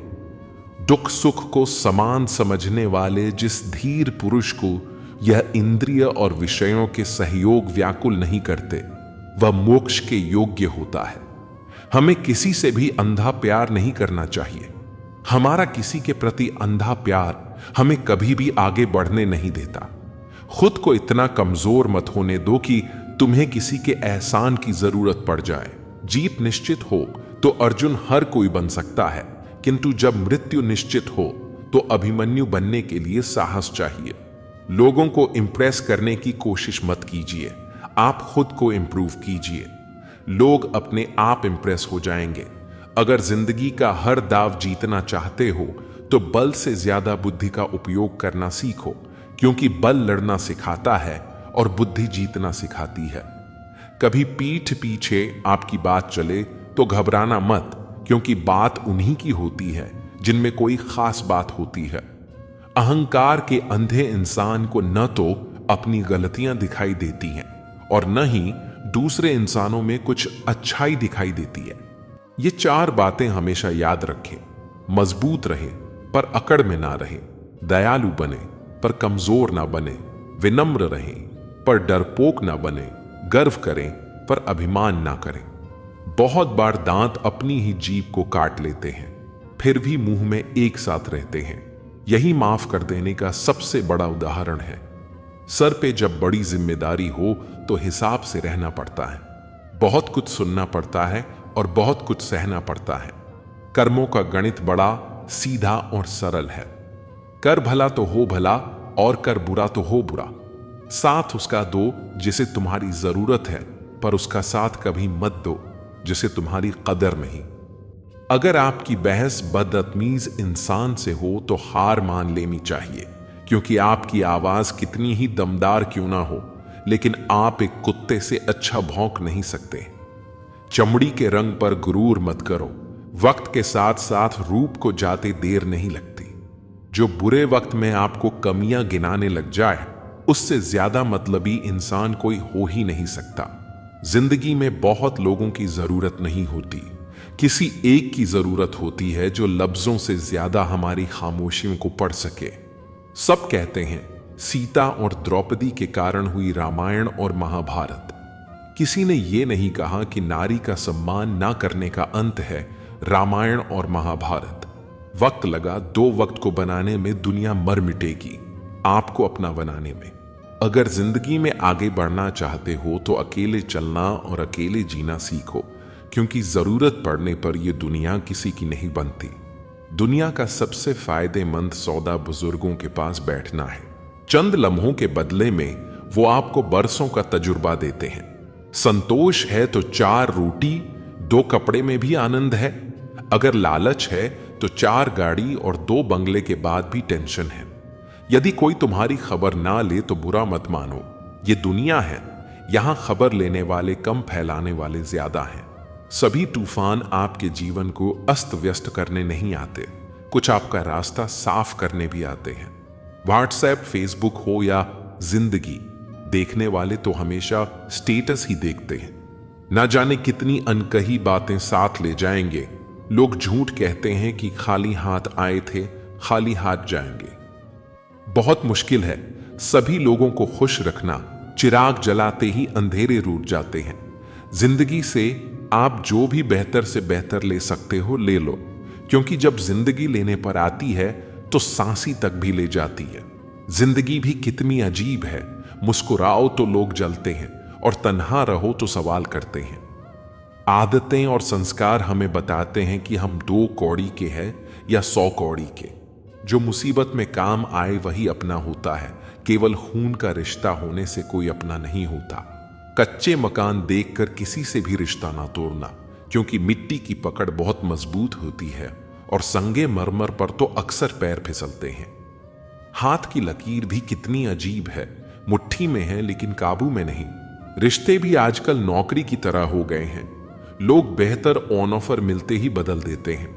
दुख सुख को समान समझने वाले जिस धीर पुरुष को यह इंद्रिय और विषयों के सहयोग व्याकुल नहीं करते, वह मोक्ष के योग्य होता है। हमें किसी से भी अंधा प्यार नहीं करना चाहिए। हमारा किसी के प्रति अंधा प्यार हमें कभी भी आगे बढ़ने नहीं देता। खुद को इतना कमजोर मत होने दो कि तुम्हें किसी के एहसान की जरूरत पड़ जाए। जीत निश्चित हो तो अर्जुन हर कोई बन सकता है, किंतु जब मृत्यु निश्चित हो तो अभिमन्यु बनने के लिए साहस चाहिए। लोगों को इंप्रेस करने की कोशिश मत कीजिए, आप खुद को इंप्रूव कीजिए। लोग अपने आप इंप्रेस हो जाएंगे। अगर जिंदगी का हर दाव जीतना चाहते हो तो बल से ज्यादा बुद्धि का उपयोग करना सीखो, क्योंकि बल लड़ना सिखाता है और बुद्धि जीतना सिखाती है। कभी पीठ पीछे आपकी बात चले तो घबराना मत, क्योंकि बात उन्हीं की होती है जिनमें कोई खास बात होती है। अहंकार के अंधे इंसान को न तो अपनी गलतियां दिखाई देती हैं और न ही दूसरे इंसानों में कुछ अच्छाई दिखाई देती है। ये चार बातें हमेशा याद रखें। मजबूत रहे पर अकड़ में ना रहे, दयालु बने पर कमजोर ना बने, विनम्र रहें पर डरपोक ना बने, गर्व करें पर अभिमान ना करें। बहुत बार दांत अपनी ही जीभ को काट लेते हैं, फिर भी मुंह में एक साथ रहते हैं। यही माफ कर देने का सबसे बड़ा उदाहरण है। सर पे जब बड़ी जिम्मेदारी हो तो हिसाब से रहना पड़ता है। बहुत कुछ सुनना पड़ता है और बहुत कुछ सहना पड़ता है। कर्मों का गणित बड़ा सीधा और सरल है। कर भला तो हो भला, और कर बुरा तो हो बुरा। साथ उसका दो जिसे तुम्हारी जरूरत है, पर उसका साथ कभी मत दो जिसे तुम्हारी कदर नहीं। अगर आपकी बहस बदतमीज इंसान से हो तो हार मान लेनी चाहिए, क्योंकि आपकी आवाज कितनी ही दमदार क्यों ना हो, लेकिन आप एक कुत्ते से अच्छा भौंक नहीं सकते। चमड़ी के रंग पर गुरूर मत करो, वक्त के साथ साथ रूप को जाते देर नहीं लगती। जो बुरे वक्त में आपको कमियां गिनाने लग जाए, उससे ज्यादा मतलबी इंसान कोई हो ही नहीं सकता। जिंदगी में बहुत लोगों की जरूरत नहीं होती, किसी एक की जरूरत होती है जो लफ्जों से ज्यादा हमारी खामोशियों को पढ़ सके। सब कहते हैं सीता और द्रौपदी के कारण हुई रामायण और महाभारत। किसी ने यह नहीं कहा कि नारी का सम्मान ना करने का अंत है रामायण और महाभारत। वक्त लगा 2 वक्त को बनाने में, दुनिया मर मिटेगी आपको अपना बनाने में। अगर जिंदगी में आगे बढ़ना चाहते हो तो अकेले चलना और अकेले जीना सीखो, क्योंकि जरूरत पड़ने पर यह दुनिया किसी की नहीं बनती। दुनिया का सबसे फायदेमंद सौदा बुजुर्गों के पास बैठना है। चंद लम्हों के बदले में वो आपको बरसों का तजुर्बा देते हैं। संतोष है तो 4 रोटी 2 कपड़े में भी आनंद है। अगर लालच है तो 4 गाड़ी और 2 बंगले के बाद भी टेंशन है। यदि कोई तुम्हारी खबर ना ले तो बुरा मत मानो, ये दुनिया है, यहां खबर लेने वाले कम, फैलाने वाले ज्यादा हैं। सभी तूफान आपके जीवन को अस्त व्यस्त करने नहीं आते, कुछ आपका रास्ता साफ करने भी आते हैं। व्हाट्सएप, फेसबुक हो या जिंदगी, देखने वाले तो हमेशा स्टेटस ही देखते हैं। ना जाने कितनी अनकही बातें साथ ले जाएंगे। लोग झूठ कहते हैं कि खाली हाथ आए थे, खाली हाथ जाएंगे। बहुत मुश्किल है सभी लोगों को खुश रखना। चिराग जलाते ही अंधेरे रूठ जाते हैं। जिंदगी से आप जो भी बेहतर से बेहतर ले सकते हो ले लो, क्योंकि जब जिंदगी लेने पर आती है तो सांसी तक भी ले जाती है। जिंदगी भी कितनी अजीब है, मुस्कुराओ तो लोग जलते हैं और तन्हा रहो तो सवाल करते हैं। आदतें और संस्कार हमें बताते हैं कि हम 2 कौड़ी के हैं या 100 कौड़ी के। जो मुसीबत में काम आए वही अपना होता है, केवल खून का रिश्ता होने से कोई अपना नहीं होता। कच्चे मकान देखकर किसी से भी रिश्ता ना तोड़ना, क्योंकि मिट्टी की पकड़ बहुत मजबूत होती है और संगे मरमर पर तो अक्सर पैर फिसलते हैं। हाथ की लकीर भी कितनी अजीब है, मुट्ठी में है लेकिन काबू में नहीं। रिश्ते भी आजकल नौकरी की तरह हो गए हैं। लोग बेहतर ऑन ऑफर मिलते ही बदल देते हैं।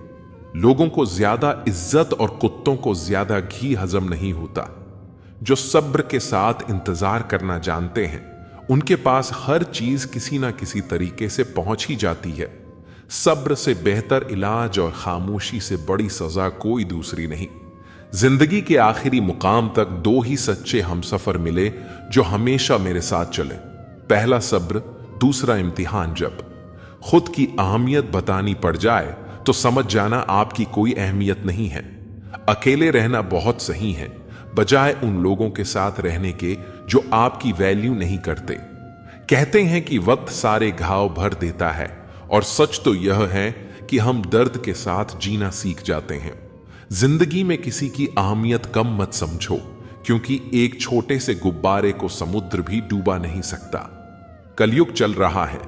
लोगों को ज्यादा इज्जत और कुत्तों को ज्यादा घी हजम नहीं होता। जो सब्र के साथ इंतजार करना जानते हैं, उनके पास हर चीज किसी ना किसी तरीके से पहुंच ही जाती है। सब्र से बेहतर इलाज और खामोशी से बड़ी सजा कोई दूसरी नहीं। जिंदगी के आखिरी मुकाम तक 2 ही सच्चे हमसफर मिले जो हमेशा मेरे साथ चले। पहला सब्र, दूसरा इम्तिहान। जब खुद की अहमियत बतानी पड़ जाए तो समझ जाना आपकी कोई अहमियत नहीं है। अकेले रहना बहुत सही है, बजाय उन लोगों के साथ रहने के जो आपकी वैल्यू नहीं करते। कहते हैं कि वक्त सारे घाव भर देता है, और सच तो यह है कि हम दर्द के साथ जीना सीख जाते हैं। जिंदगी में किसी की अहमियत कम मत समझो, क्योंकि एक छोटे से गुब्बारे को समुद्र भी डूबा नहीं सकता। कलयुग चल रहा है,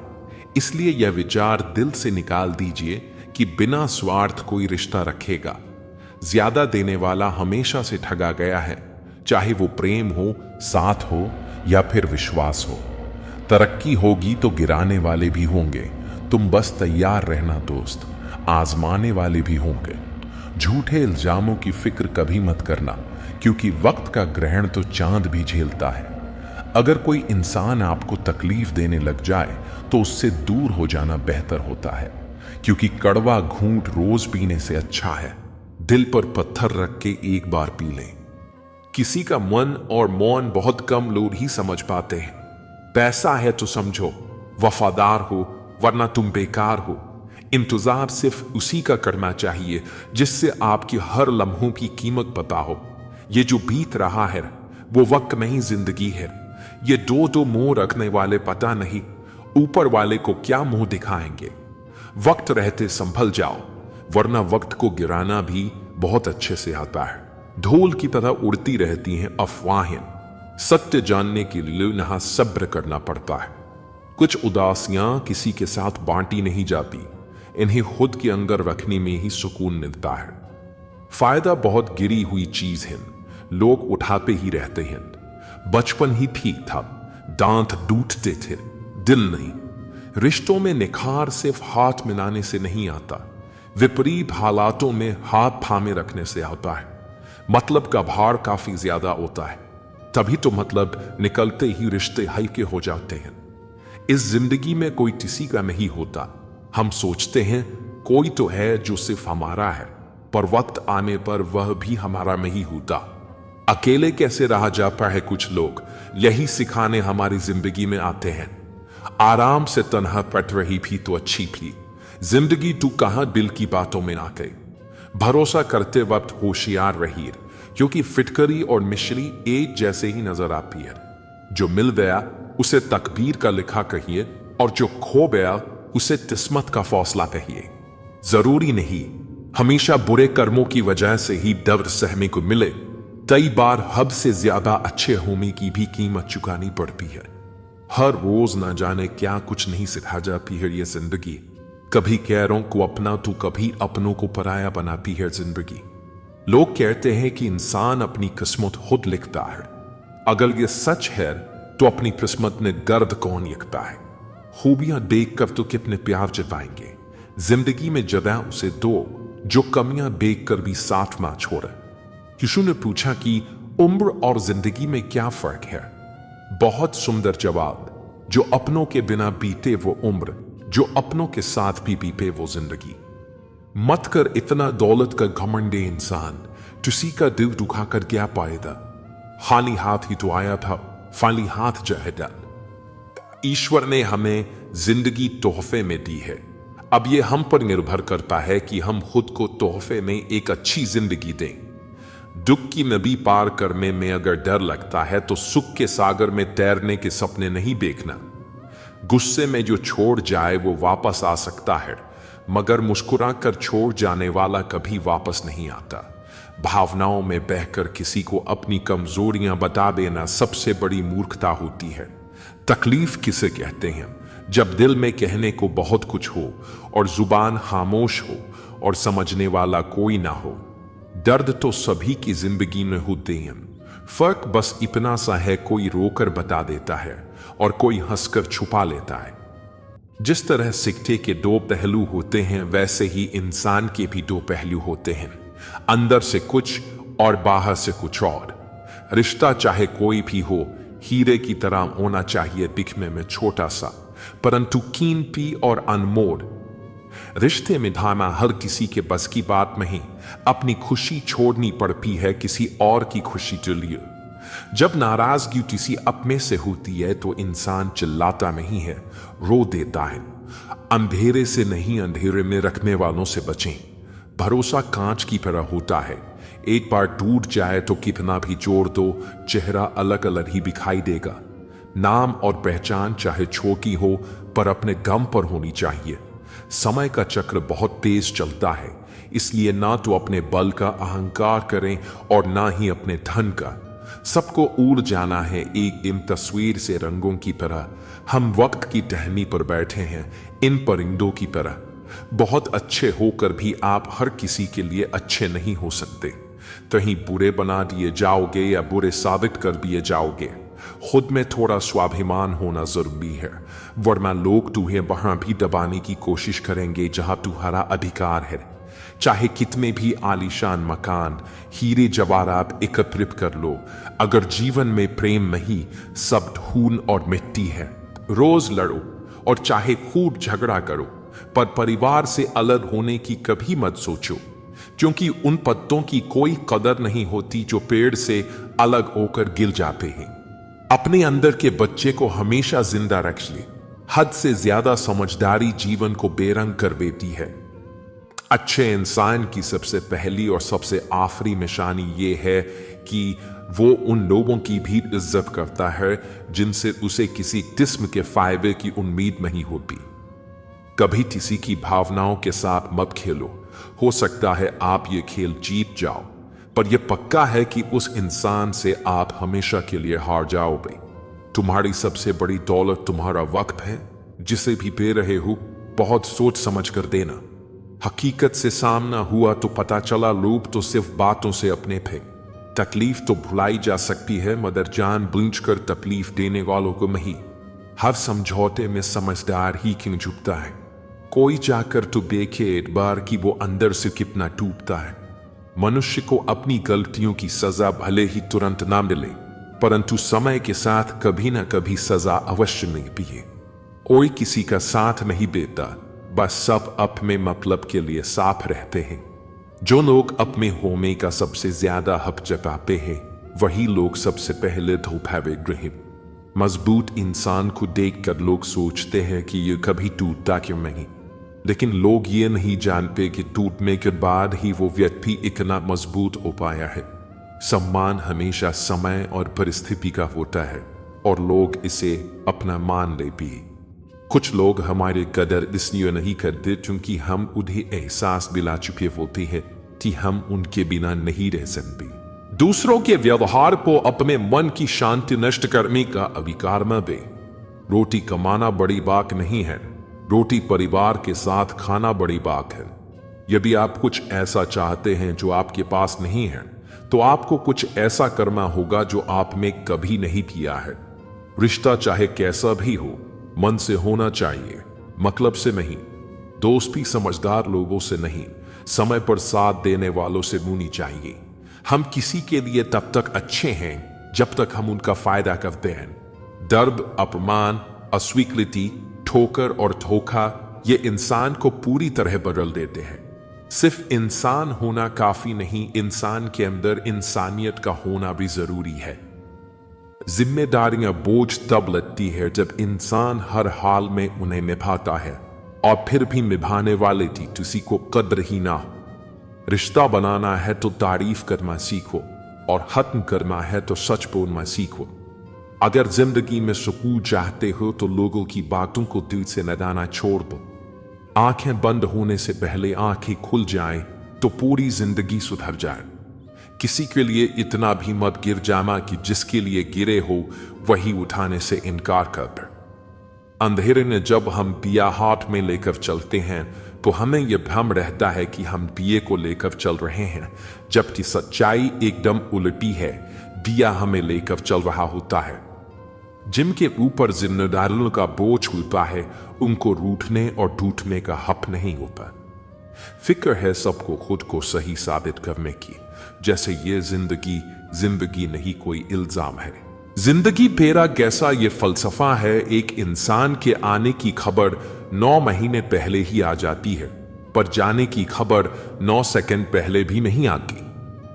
इसलिए यह विचार दिल से निकाल दीजिए कि बिना स्वार्थ कोई रिश्ता रखेगा। ज्यादा देने वाला हमेशा से ठगा गया है, चाहे वो प्रेम हो, साथ हो या फिर विश्वास हो। तरक्की होगी तो गिराने वाले भी होंगे, तुम बस तैयार रहना दोस्त, आजमाने वाले भी होंगे। झूठे इल्जामों की फिक्र कभी मत करना, क्योंकि वक्त का ग्रहण तो चांद भी झेलता है। अगर कोई इंसान आपको तकलीफ देने लग जाए तो उससे दूर हो जाना बेहतर होता है, क्योंकि कड़वा घूंट रोज पीने से अच्छा है दिल पर पत्थर रख के एक बार पी लें। किसी का मन और मौन बहुत कम लोग ही समझ पाते हैं। पैसा है तो समझो, वफादार हो, वरना तुम बेकार हो। इंतजार सिर्फ उसी का करना चाहिए जिससे आपकी हर लम्हों की कीमत पता हो। ये जो बीत रहा है वो वक्त नहीं, जिंदगी है। ये दो मुंह रखने वाले पता नहीं ऊपर वाले को क्या मुंह दिखाएंगे। वक्त रहते संभल जाओ, वरना वक्त को गिराना भी बहुत अच्छे से आता है। धूल की तरह उड़ती रहती हैं अफवाहें। सत्य जानने के लिए यहाँ सब्र करना पड़ता है। कुछ उदासियां किसी के साथ बांटी नहीं जाती, इन्हें खुद के अंदर रखने में ही सुकून मिलता है। फायदा बहुत गिरी हुई चीज है, लोग उठाते ही रहते हैं। बचपन ही ठीक था, दांत टूटते थे, दिल नहीं। रिश्तों में निखार सिर्फ हाथ मिलाने से नहीं आता, विपरीत हालातों में हाथ थामे रखने से आता है। मतलब का भार काफी ज्यादा होता है, तभी तो मतलब निकलते ही रिश्ते हल्के हो जाते हैं। इस जिंदगी में कोई किसी का नहीं होता। हम सोचते हैं कोई तो है जो सिर्फ हमारा है, पर वक्त आने पर वह भी हमारा नहीं होता। अकेले कैसे रहा जाता है, कुछ लोग यही सिखाने हमारी जिंदगी में आते हैं। आराम से तन्हा पट रही भी तो अच्छी थी जिंदगी, तू कहां दिल की बातों में आ गई। भरोसा करते वक्त होशियार रहिए, क्योंकि फिटकरी और मिश्री एक जैसे ही नजर आती है। जो मिल गया उसे तकदीर का लिखा कहिए, और जो खो गया उसे किस्मत का फौसला कहिए। जरूरी नहीं हमेशा बुरे कर्मों की वजह से ही दर्द सहने को मिले, कई बार हद से ज्यादा अच्छे होने की भी कीमत चुकानी पड़ती है। हर रोज न जाने क्या कुछ नहीं सिखा जाती है ये जिंदगी। कभी गैरों को अपना तो कभी अपनों को पराया बनाती है जिंदगी। लोग कहते हैं कि इंसान अपनी किस्मत खुद लिखता है। अगर ये सच है तो अपनी किस्मत में दर्द कौन लिखता है? खूबियां देखकर तो कितने प्यार जताएंगे, जिंदगी में जगह उसे दो जो कमियां देखकर भी साथ ना छोड़े। किशु ने पूछा कि उम्र और जिंदगी में क्या फर्क है? बहुत सुंदर जवाब। जो अपनों के बिना बीते वो उम्र, जो अपनों के साथ भी बीते वो जिंदगी। मत कर इतना दौलत का घमंडे इंसान, किसी का दिल दुखाकर क्या पाएगा? खाली हाथ ही तो आया था, खाली हाथ जाएगा। ईश्वर ने हमें जिंदगी तोहफे में दी है। अब ये हम पर निर्भर करता है कि हम खुद को तोहफे में एक अच्छी जिंदगी दें। दुख की नदी पार करने में अगर डर लगता है तो सुख के सागर में तैरने के सपने नहीं देखना। गुस्से में जो छोड़ जाए वो वापस आ सकता है, मगर मुस्कुरा कर छोड़ जाने वाला कभी वापस नहीं आता। भावनाओं में बहकर किसी को अपनी कमजोरियां बता देना सबसे बड़ी मूर्खता होती है। तकलीफ किसे कहते हैं? जब दिल में कहने को बहुत कुछ हो और जुबान खामोश हो और समझने वाला कोई ना हो। दर्द तो सभी की जिंदगी में होते हैं, फर्क बस इतना सा है, कोई रोकर बता देता है और कोई हंसकर छुपा लेता है। जिस तरह सिक्के के दो पहलू होते हैं, वैसे ही इंसान के भी दो पहलू होते हैं, अंदर से कुछ और बाहर से कुछ और। रिश्ता चाहे कोई भी हो, हीरे की तरह होना चाहिए दिखने में छोटा सा, परंतु कीमती और अनमोल। रिश्ते में धामा हर किसी के बस की बात नहीं। अपनी खुशी छोड़नी पड़ती है किसी और की खुशी के लिए। जब नाराजगी किसी अपने से होती है तो इंसान चिल्लाता नहीं है, रो देता है। अंधेरे से नहीं, अंधेरे में रखने वालों से बचें। भरोसा कांच की तरह होता है, एक बार टूट जाए तो कितना भी जोड़ दो, चेहरा अलग अलग ही दिखाई देगा। नाम और पहचान चाहे छोटी हो, पर अपने गम पर होनी चाहिए। समय का चक्र बहुत तेज चलता है, इसलिए ना तो अपने बल का अहंकार करें और ना ही अपने धन का। सबको उड़ जाना है एक इन तस्वीर से रंगों की तरह। हम वक्त की टहनी पर बैठे हैं इन परिंदों की तरह। बहुत अच्छे होकर भी आप हर किसी के लिए अच्छे नहीं हो सकते। कहीं बुरे बना दिए जाओगे या बुरे साबित कर दिए जाओगे। खुद में थोड़ा स्वाभिमान होना जरूरी है, वरना लोग तुम्हें वहां भी दबाने की कोशिश करेंगे जहां तुम्हारा अधिकार है। चाहे कितने भी आलीशान मकान, हीरे जवाहरात एकत्रित कर लो, अगर जीवन में प्रेम नहीं, सब खून और मिट्टी है। रोज लड़ो और चाहे खूब झगड़ा करो, पर परिवार से अलग होने की कभी मत सोचो, क्योंकि उन पत्तों की कोई कदर नहीं होती जो पेड़ से अलग होकर गिर जाते हैं। अपने अंदर के बच्चे को हमेशा जिंदा रखिए। हद से ज्यादा समझदारी जीवन को बेरंग कर देती है। अच्छे इंसान की सबसे पहली और सबसे आखिरी निशानी ये है कि वो उन लोगों की भी इज्जत करता है जिनसे उसे किसी किस्म के फायदे की उम्मीद नहीं होती। कभी किसी की भावनाओं के साथ मत खेलो। हो सकता है आप ये खेल जीत जाओ, पर यह पक्का है कि उस इंसान से आप हमेशा के लिए हार जाओगे। तुम्हारी सबसे बड़ी दौलत तुम्हारा वक्त है, जिसे भी दे रहे हो बहुत सोच समझ कर देना। हकीकत से सामना हुआ तो पता चला लोग तो सिर्फ बातों से अपने थे। तकलीफ तो भुलाई जा सकती है मगर जानबूझकर तकलीफ देने वालों को नहीं। हर समझौते में समझदार ही क्यों झुकता है। कोई जाकर तो देखे एक बार कि वो अंदर से कितना टूटता है। मनुष्य को अपनी गलतियों की सजा भले ही तुरंत ना मिले, परंतु समय के साथ कभी ना कभी सजा अवश्य मिलती है। कोई किसी का साथ नहीं देता, बस सब अपने मतलब के लिए साफ रहते हैं। जो लोग अपने होने का सबसे ज्यादा हक जताते हैं, वही लोग सबसे पहले धोखाधड़ी हैं। मजबूत इंसान को देखकर लोग सोचते हैं कि ये कभी टूटता क्यों नहीं, लेकिन लोग ये नहीं जानते कि टूटने के बाद ही वो व्यक्ति इतना मजबूत हो पाया है। सम्मान हमेशा समय और परिस्थिति का होता है और लोग इसे अपना मान लेते हैं। कुछ लोग हमारे कदर इसलिए नहीं करते क्योंकि हम उन्हें एहसास दिला चुके होते हैं कि हम उनके बिना नहीं रह सकते। दूसरों के व्यवहार को अपने मन की शांति नष्ट करने का अधिकार न दे। रोटी कमाना बड़ी बात नहीं है, रोटी परिवार के साथ खाना बड़ी बात है। यदि आप कुछ ऐसा चाहते हैं जो आपके पास नहीं है, तो आपको कुछ ऐसा करना होगा जो आपने कभी नहीं किया है। रिश्ता चाहे कैसा भी हो, मन से होना चाहिए, मतलब से नहीं। दोस्ती समझदार लोगों से नहीं, समय पर साथ देने वालों से होनी चाहिए। हम किसी के लिए तब तक अच्छे हैं जब तक हम उनका फायदा करते हैं। दर्द, अपमान, अस्वीकृति, ठोकर और धोखा ये इंसान को पूरी तरह बदल देते हैं। सिर्फ इंसान होना काफी नहीं, इंसान के अंदर इंसानियत का होना भी जरूरी है। जिम्मेदारियां बोझ तब लगती है जब इंसान हर हाल में उन्हें निभाता है और फिर भी निभाने वाले की किसी को कद्र ही ना हो। रिश्ता बनाना है तो तारीफ करना सीखो और खत्म करना है तो सच बोलना सीखो। अगर जिंदगी में सुकून चाहते हो तो लोगों की बातों को दिल से लगाना छोड़ दो। आंखें बंद होने से पहले आंखें खुल जाएं तो पूरी जिंदगी सुधर जाए। किसी के लिए इतना भी मत गिर जाना कि जिसके लिए गिरे हो वही उठाने से इनकार कर दे। अंधेरे में जब हम दिया हाथ में लेकर चलते हैं तो हमें यह भ्रम रहता है कि हम दिए को लेकर चल रहे हैं, जबकि सच्चाई एकदम उल्टी है। दिया हमें लेकर चल रहा होता है। जिनके ऊपर जिम्मेदारियों का बोझ होता है, उनको रूठने और टूटने का हक नहीं होता। फिक्र है सबको खुद को सही साबित करने की, जैसे ये जिंदगी नहीं कोई इल्जाम है। जिंदगी तेरा कैसा ये फलसफा है। एक इंसान के आने की खबर 9 महीने पहले ही आ जाती है, पर जाने की खबर 9 सेकंड पहले भी नहीं आती।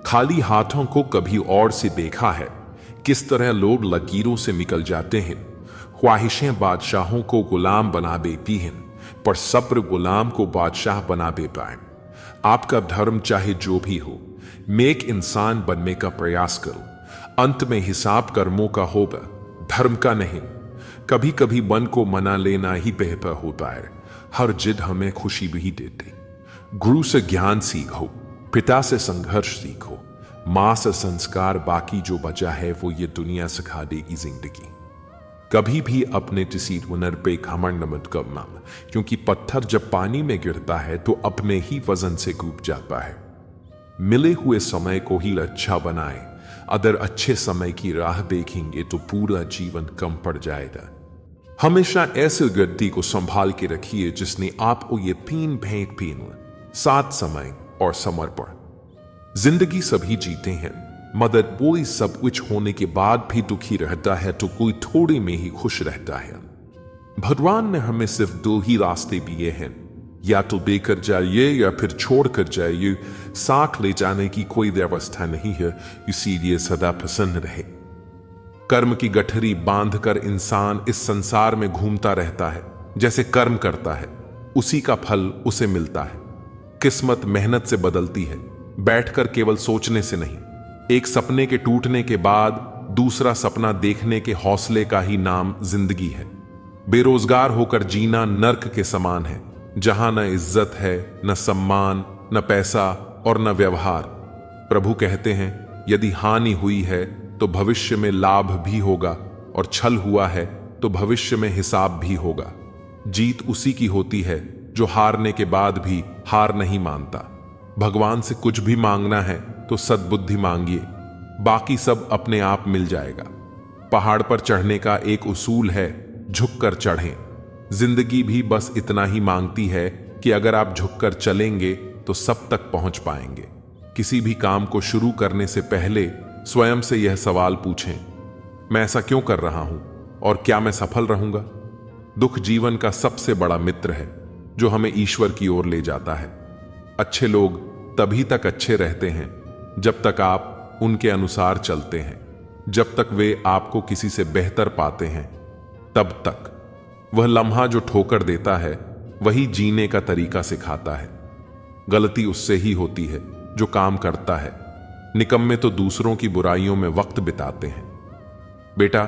खाली हाथों को कभी और से देखा है किस तरह लोग लकीरों से निकल जाते हैं। ख्वाहिशें बादशाहों को गुलाम बना देती हैं, पर सब्र गुलाम को बादशाह बना देता है। आपका धर्म चाहे जो भी हो, नेक इंसान बनने का प्रयास करो। अंत में हिसाब कर्मों का होगा, धर्म का नहीं। कभी कभी मन को मना लेना ही बेहतर होता है। हर जिद हमें खुशी भी देती। गुरु से ज्ञान सीखो, पिता से संघर्ष सीखो, मां से संस्कार, बाकी जो बचा है वो ये दुनिया सिखा देगी जिंदगी। कभी भी अपने किसी हुनर पे घमंड मत करना, क्योंकि पत्थर जब पानी में गिरता है तो अपने ही वजन से डूब जाता है। मिले हुए समय को ही अच्छा बनाए। अगर अच्छे समय की राह देखेंगे तो पूरा जीवन कम पड़ जाएगा। हमेशा ऐसे व्यक्ति को संभाल के रखिए जिसने आपको ये 3 भेंट पीन, साथ समय और समर्पण। जिंदगी सभी जीते हैं, मगर कोई सब कुछ होने के बाद भी दुखी रहता है तो कोई थोड़े में ही खुश रहता है। भगवान ने हमें सिर्फ 2 ही रास्ते दिए हैं, या तो देकर जाइए या फिर छोड़कर जाइए। साथ ले जाने की कोई व्यवस्था नहीं है, इसीलिए सदा प्रसन्न रहे। कर्म की गठरी बांधकर इंसान इस संसार में घूमता रहता है। जैसे कर्म करता है उसी का फल उसे मिलता है। किस्मत मेहनत से बदलती है, बैठकर केवल सोचने से नहीं। एक सपने के टूटने के बाद दूसरा सपना देखने के हौसले का ही नाम जिंदगी है। बेरोजगार होकर जीना नर्क के समान है, जहां न इज्जत है, न सम्मान, न पैसा और न व्यवहार। प्रभु कहते हैं, यदि हानि हुई है तो भविष्य में लाभ भी होगा, और छल हुआ है तो भविष्य में हिसाब भी होगा। जीत उसी की होती है जो हारने के बाद भी हार नहीं मानता। भगवान से कुछ भी मांगना है तो सद्बुद्धि मांगिए, बाकी सब अपने आप मिल जाएगा। पहाड़ पर चढ़ने का एक उसूल है, झुककर चढ़ें। जिंदगी भी बस इतना ही मांगती है कि अगर आप झुककर चलेंगे तो सब तक पहुंच पाएंगे। किसी भी काम को शुरू करने से पहले स्वयं से यह सवाल पूछें, मैं ऐसा क्यों कर रहा हूं और क्या मैं सफल रहूंगा? दुख जीवन का सबसे बड़ा मित्र है जो हमें ईश्वर की ओर ले जाता है। अच्छे लोग तभी तक अच्छे रहते हैं जब तक आप उनके अनुसार चलते हैं। जब तक वे आपको किसी से बेहतर पाते हैं तब तक। वह लम्हा जो ठोकर देता है वही जीने का तरीका सिखाता है। गलती उससे ही होती है जो काम करता है। निकम्मे तो दूसरों की बुराइयों में वक्त बिताते हैं। बेटा,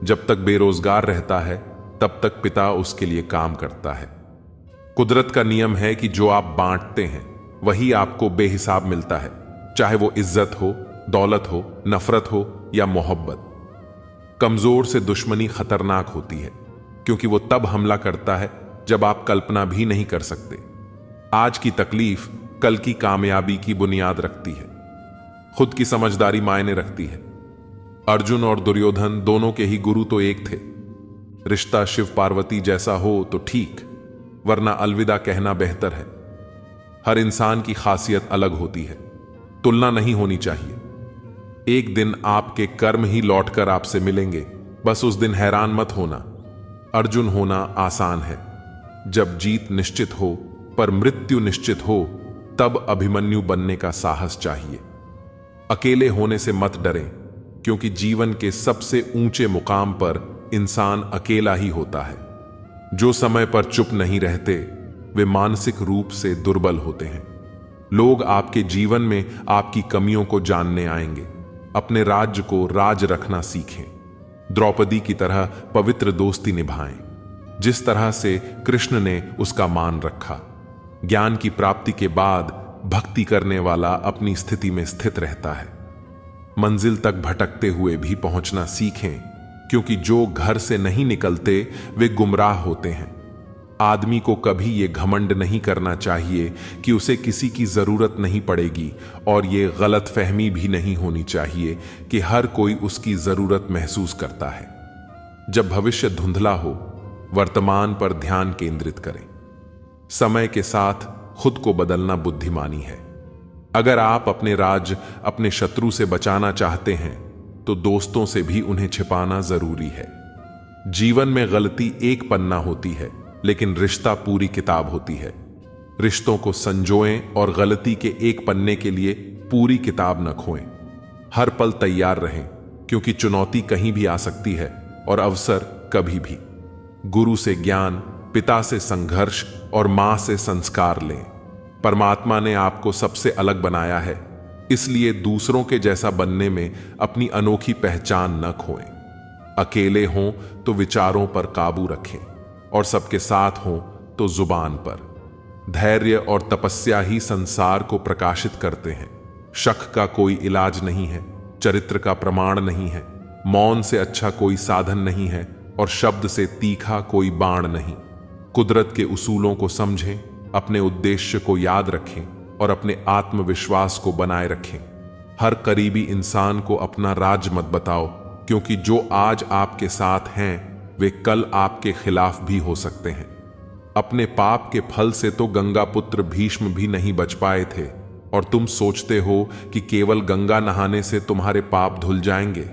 जब तक बेरोजगार रहता है तब तक पिता उसके लिए काम करता है। कुदरत का नियम है कि जो आप बांटते हैं वही आपको बेहिसाब मिलता है, चाहे वो इज्जत हो, दौलत हो, नफरत हो या मोहब्बत। कमजोर से दुश्मनी खतरनाक होती है क्योंकि वो तब हमला करता है जब आप कल्पना भी नहीं कर सकते। आज की तकलीफ कल की कामयाबी की बुनियाद रखती है। खुद की समझदारी मायने रखती है। अर्जुन और दुर्योधन दोनों के ही गुरु तो एक थे। रिश्ता शिव पार्वती जैसा हो तो ठीक, वरना अलविदा कहना बेहतर है। हर इंसान की खासियत अलग होती है, तुलना नहीं होनी चाहिए। एक दिन आपके कर्म ही लौटकर आपसे मिलेंगे, बस उस दिन हैरान मत होना। अर्जुन होना आसान है, जब जीत निश्चित हो, पर मृत्यु निश्चित हो तब अभिमन्यु बनने का साहस चाहिए। अकेले होने से मत डरें, क्योंकि जीवन के सबसे ऊंचे मुकाम पर इंसान अकेला ही होता है। जो समय पर चुप नहीं रहते वे मानसिक रूप से दुर्बल होते हैं। लोग आपके जीवन में आपकी कमियों को जानने आएंगे। अपने राज्य को राज रखना सीखें। द्रौपदी की तरह पवित्र दोस्ती निभाएं, जिस तरह से कृष्ण ने उसका मान रखा। ज्ञान की प्राप्ति के बाद भक्ति करने वाला अपनी स्थिति में स्थित रहता है। मंजिल तक भटकते हुए भी पहुंचना सीखें, क्योंकि जो घर से नहीं निकलते वे गुमराह होते हैं। आदमी को कभी ये घमंड नहीं करना चाहिए कि उसे किसी की जरूरत नहीं पड़ेगी, और ये गलत फहमी भी नहीं होनी चाहिए कि हर कोई उसकी जरूरत महसूस करता है। जब भविष्य धुंधला हो, वर्तमान पर ध्यान केंद्रित करें। समय के साथ खुद को बदलना बुद्धिमानी है। अगर आप अपने राज अपने शत्रु से बचाना चाहते हैं तो दोस्तों से भी उन्हें छिपाना जरूरी है। जीवन में गलती एक पन्ना होती है, लेकिन रिश्ता पूरी किताब होती है। रिश्तों को संजोएं और गलती के एक पन्ने के लिए पूरी किताब न खोएं। हर पल तैयार रहें, क्योंकि चुनौती कहीं भी आ सकती है और अवसर कभी भी। गुरु से ज्ञान, पिता से संघर्ष और मां से संस्कार लें। परमात्मा ने आपको सबसे अलग बनाया है, इसलिए दूसरों के जैसा बनने में अपनी अनोखी पहचान न खोएं। अकेले हों तो विचारों पर काबू रखें, और सबके साथ हों तो जुबान पर। धैर्य और तपस्या ही संसार को प्रकाशित करते हैं। शक का कोई इलाज नहीं है, चरित्र का प्रमाण नहीं है, मौन से अच्छा कोई साधन नहीं है, और शब्द से तीखा कोई बाण नहीं। कुदरत के उसूलों को समझें, अपने उद्देश्य को याद रखें और अपने आत्मविश्वास को बनाए रखें। हर करीबी इंसान को अपना राज मत बताओ, क्योंकि जो आज आपके साथ हैं वे कल आपके खिलाफ भी हो सकते हैं। अपने पाप के फल से तो गंगा पुत्र भीष्म भी नहीं बच पाए थे, और तुम सोचते हो कि केवल गंगा नहाने से तुम्हारे पाप धुल जाएंगे।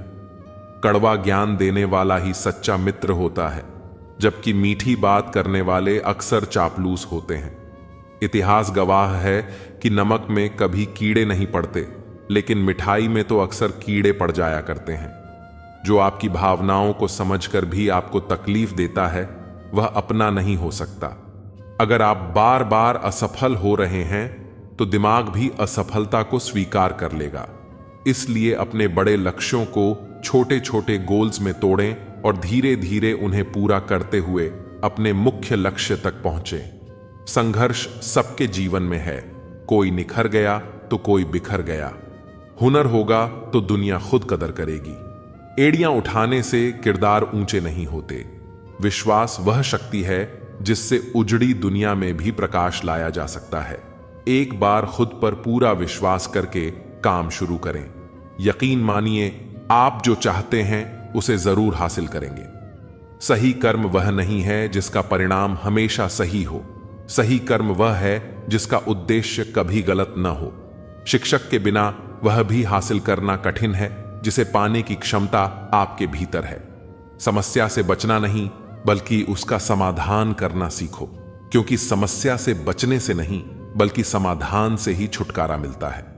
कड़वा ज्ञान देने वाला ही सच्चा मित्र होता है, जबकि मीठी बात करने वाले अक्सर चापलूस होते हैं। इतिहास गवाह है कि नमक में कभी कीड़े नहीं पड़ते, लेकिन मिठाई में तो अक्सर कीड़े पड़ जाया करते हैं। जो आपकी भावनाओं को समझकर भी आपको तकलीफ देता है वह अपना नहीं हो सकता। अगर आप बार बार असफल हो रहे हैं तो दिमाग भी असफलता को स्वीकार कर लेगा। इसलिए अपने बड़े लक्ष्यों को छोटे छोटे गोल्स में तोड़ें और धीरे धीरे उन्हें पूरा करते हुए अपने मुख्य लक्ष्य तक पहुंचे। संघर्ष सबके जीवन में है, कोई निखर गया तो कोई बिखर गया, हुनर होगा तो दुनिया खुद कदर करेगी। एड़ियां उठाने से किरदार ऊंचे नहीं होते। विश्वास वह शक्ति है जिससे उजड़ी दुनिया में भी प्रकाश लाया जा सकता है। एक बार खुद पर पूरा विश्वास करके काम शुरू करें। यकीन मानिए, आप जो चाहते हैं उसे जरूर हासिल करेंगे। सही कर्म वह नहीं है जिसका परिणाम हमेशा सही हो। सही कर्म वह है जिसका उद्देश्य कभी गलत न हो। शिक्षक के बिना वह भी हासिल करना कठिन है जिसे पाने की क्षमता आपके भीतर है। समस्या से बचना नहीं, बल्कि उसका समाधान करना सीखो, क्योंकि समस्या से बचने से नहीं बल्कि समाधान से ही छुटकारा मिलता है।